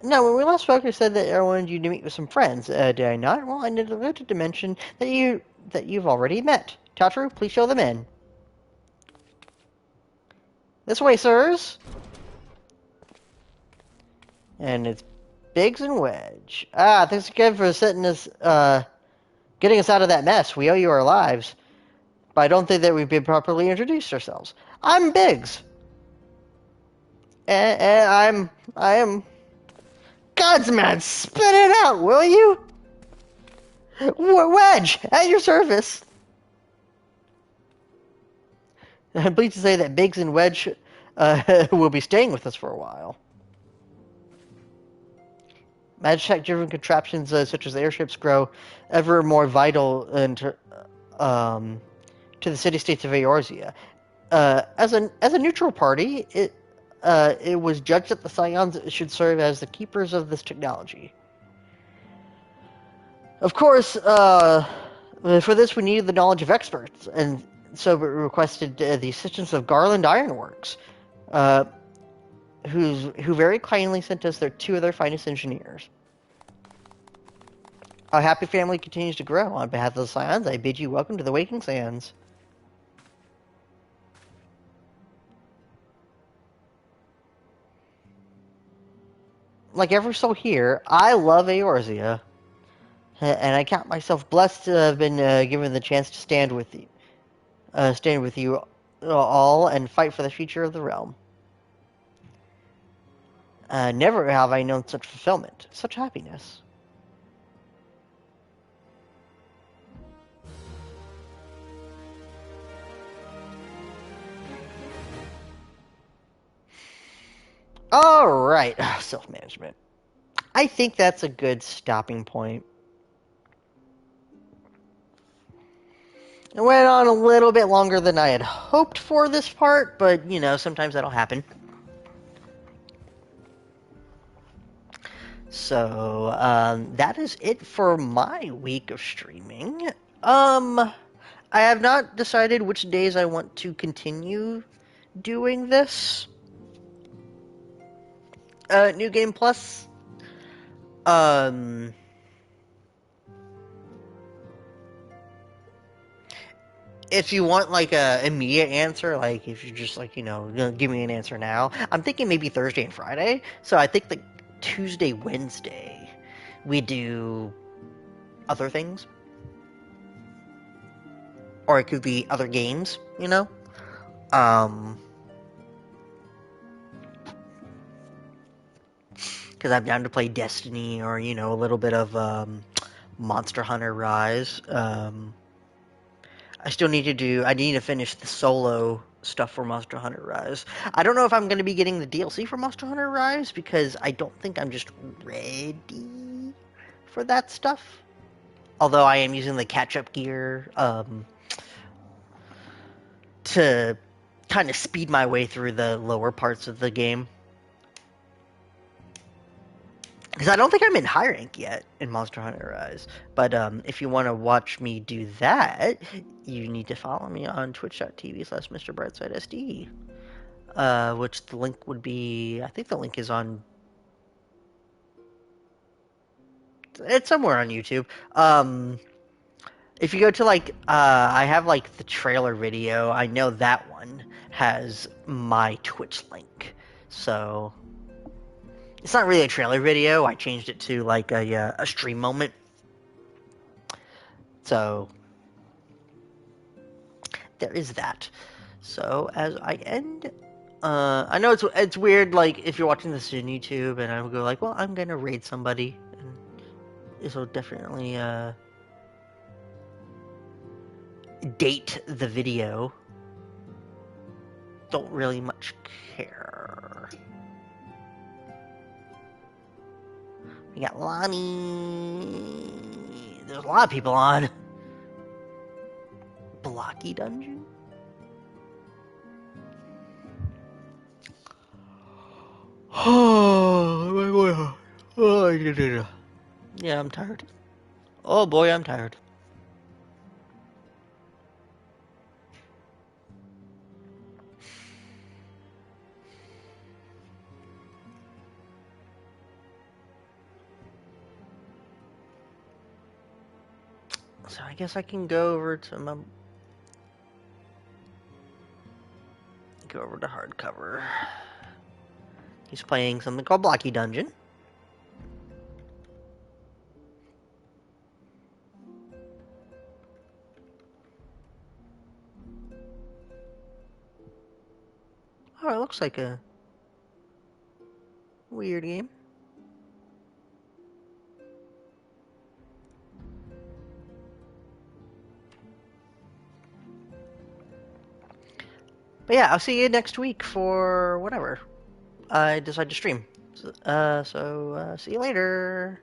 No, when we last spoke, you said that I wanted you to meet with some friends. Did I not? Well, I neglected to mention that you've already met. Tatru, please show them in. This way, sirs. And it's Biggs and Wedge. Thanks again for getting us out of that mess. We owe you our lives. But I don't think that we've been properly introduced ourselves. I'm Biggs. And I am Godsman. Spit it out, will you? Wedge, at your service. I'm pleased to say that Biggs and Wedge will be staying with us for a while. Magitech-driven contraptions such as airships grow ever more vital to the city-states of Eorzea. As a neutral party, it was judged that the Scions should serve as the keepers of this technology. Of course, for this we needed the knowledge of experts, and so we requested the assistance of Garland Ironworks, who very kindly sent us two of their finest engineers. Our happy family continues to grow. On behalf of the Scions, I bid you welcome to the Waking Sands. Like every soul here, I love Eorzea, and I count myself blessed to have been given the chance to stand with you all, and fight for the future of the realm. Never have I known such fulfillment, such happiness. Alright, self-management. I think that's a good stopping point. It went on a little bit longer than I had hoped for this part, but, sometimes that'll happen. So, that is it for my week of streaming. I have not decided which days I want to continue doing this. New Game Plus. If you want like a immediate answer, like if you're just like, give me an answer now, I'm thinking maybe Thursday and Friday. So I think the Tuesday, Wednesday, we do other things. Or it could be other games, because I'm down to play Destiny or, a little bit of Monster Hunter Rise. I need to finish the solo stuff for Monster Hunter Rise. I don't know if I'm going to be getting the DLC for Monster Hunter Rise, because I don't think I'm just ready for that stuff. Although I am using the catch-up gear to kind of speed my way through the lower parts of the game. Because I don't think I'm in high rank yet in Monster Hunter Rise. But if you want to watch me do that, you need to follow me on twitch.tv/Mr.Brightside SD. Which the link would be... I think the link is on... It's somewhere on YouTube. If you go to, I have, the trailer video. I know that one has my Twitch link. So... It's not really a trailer video. I changed it to, a stream moment. So, there is that. So, as I end... I know it's weird, if you're watching this on YouTube, and I would go well, I'm gonna raid somebody. And this will definitely, date the video. Don't really much care. We got Lonnie. There's a lot of people on. Blocky Dungeon? Yeah, I'm tired. Oh boy, I'm tired. So I guess I can go over to my... Go over to hardcover. He's playing something called Blocky Dungeon. Oh, it looks like a weird game. But yeah, I'll see you next week for whatever I decide to stream. So see you later.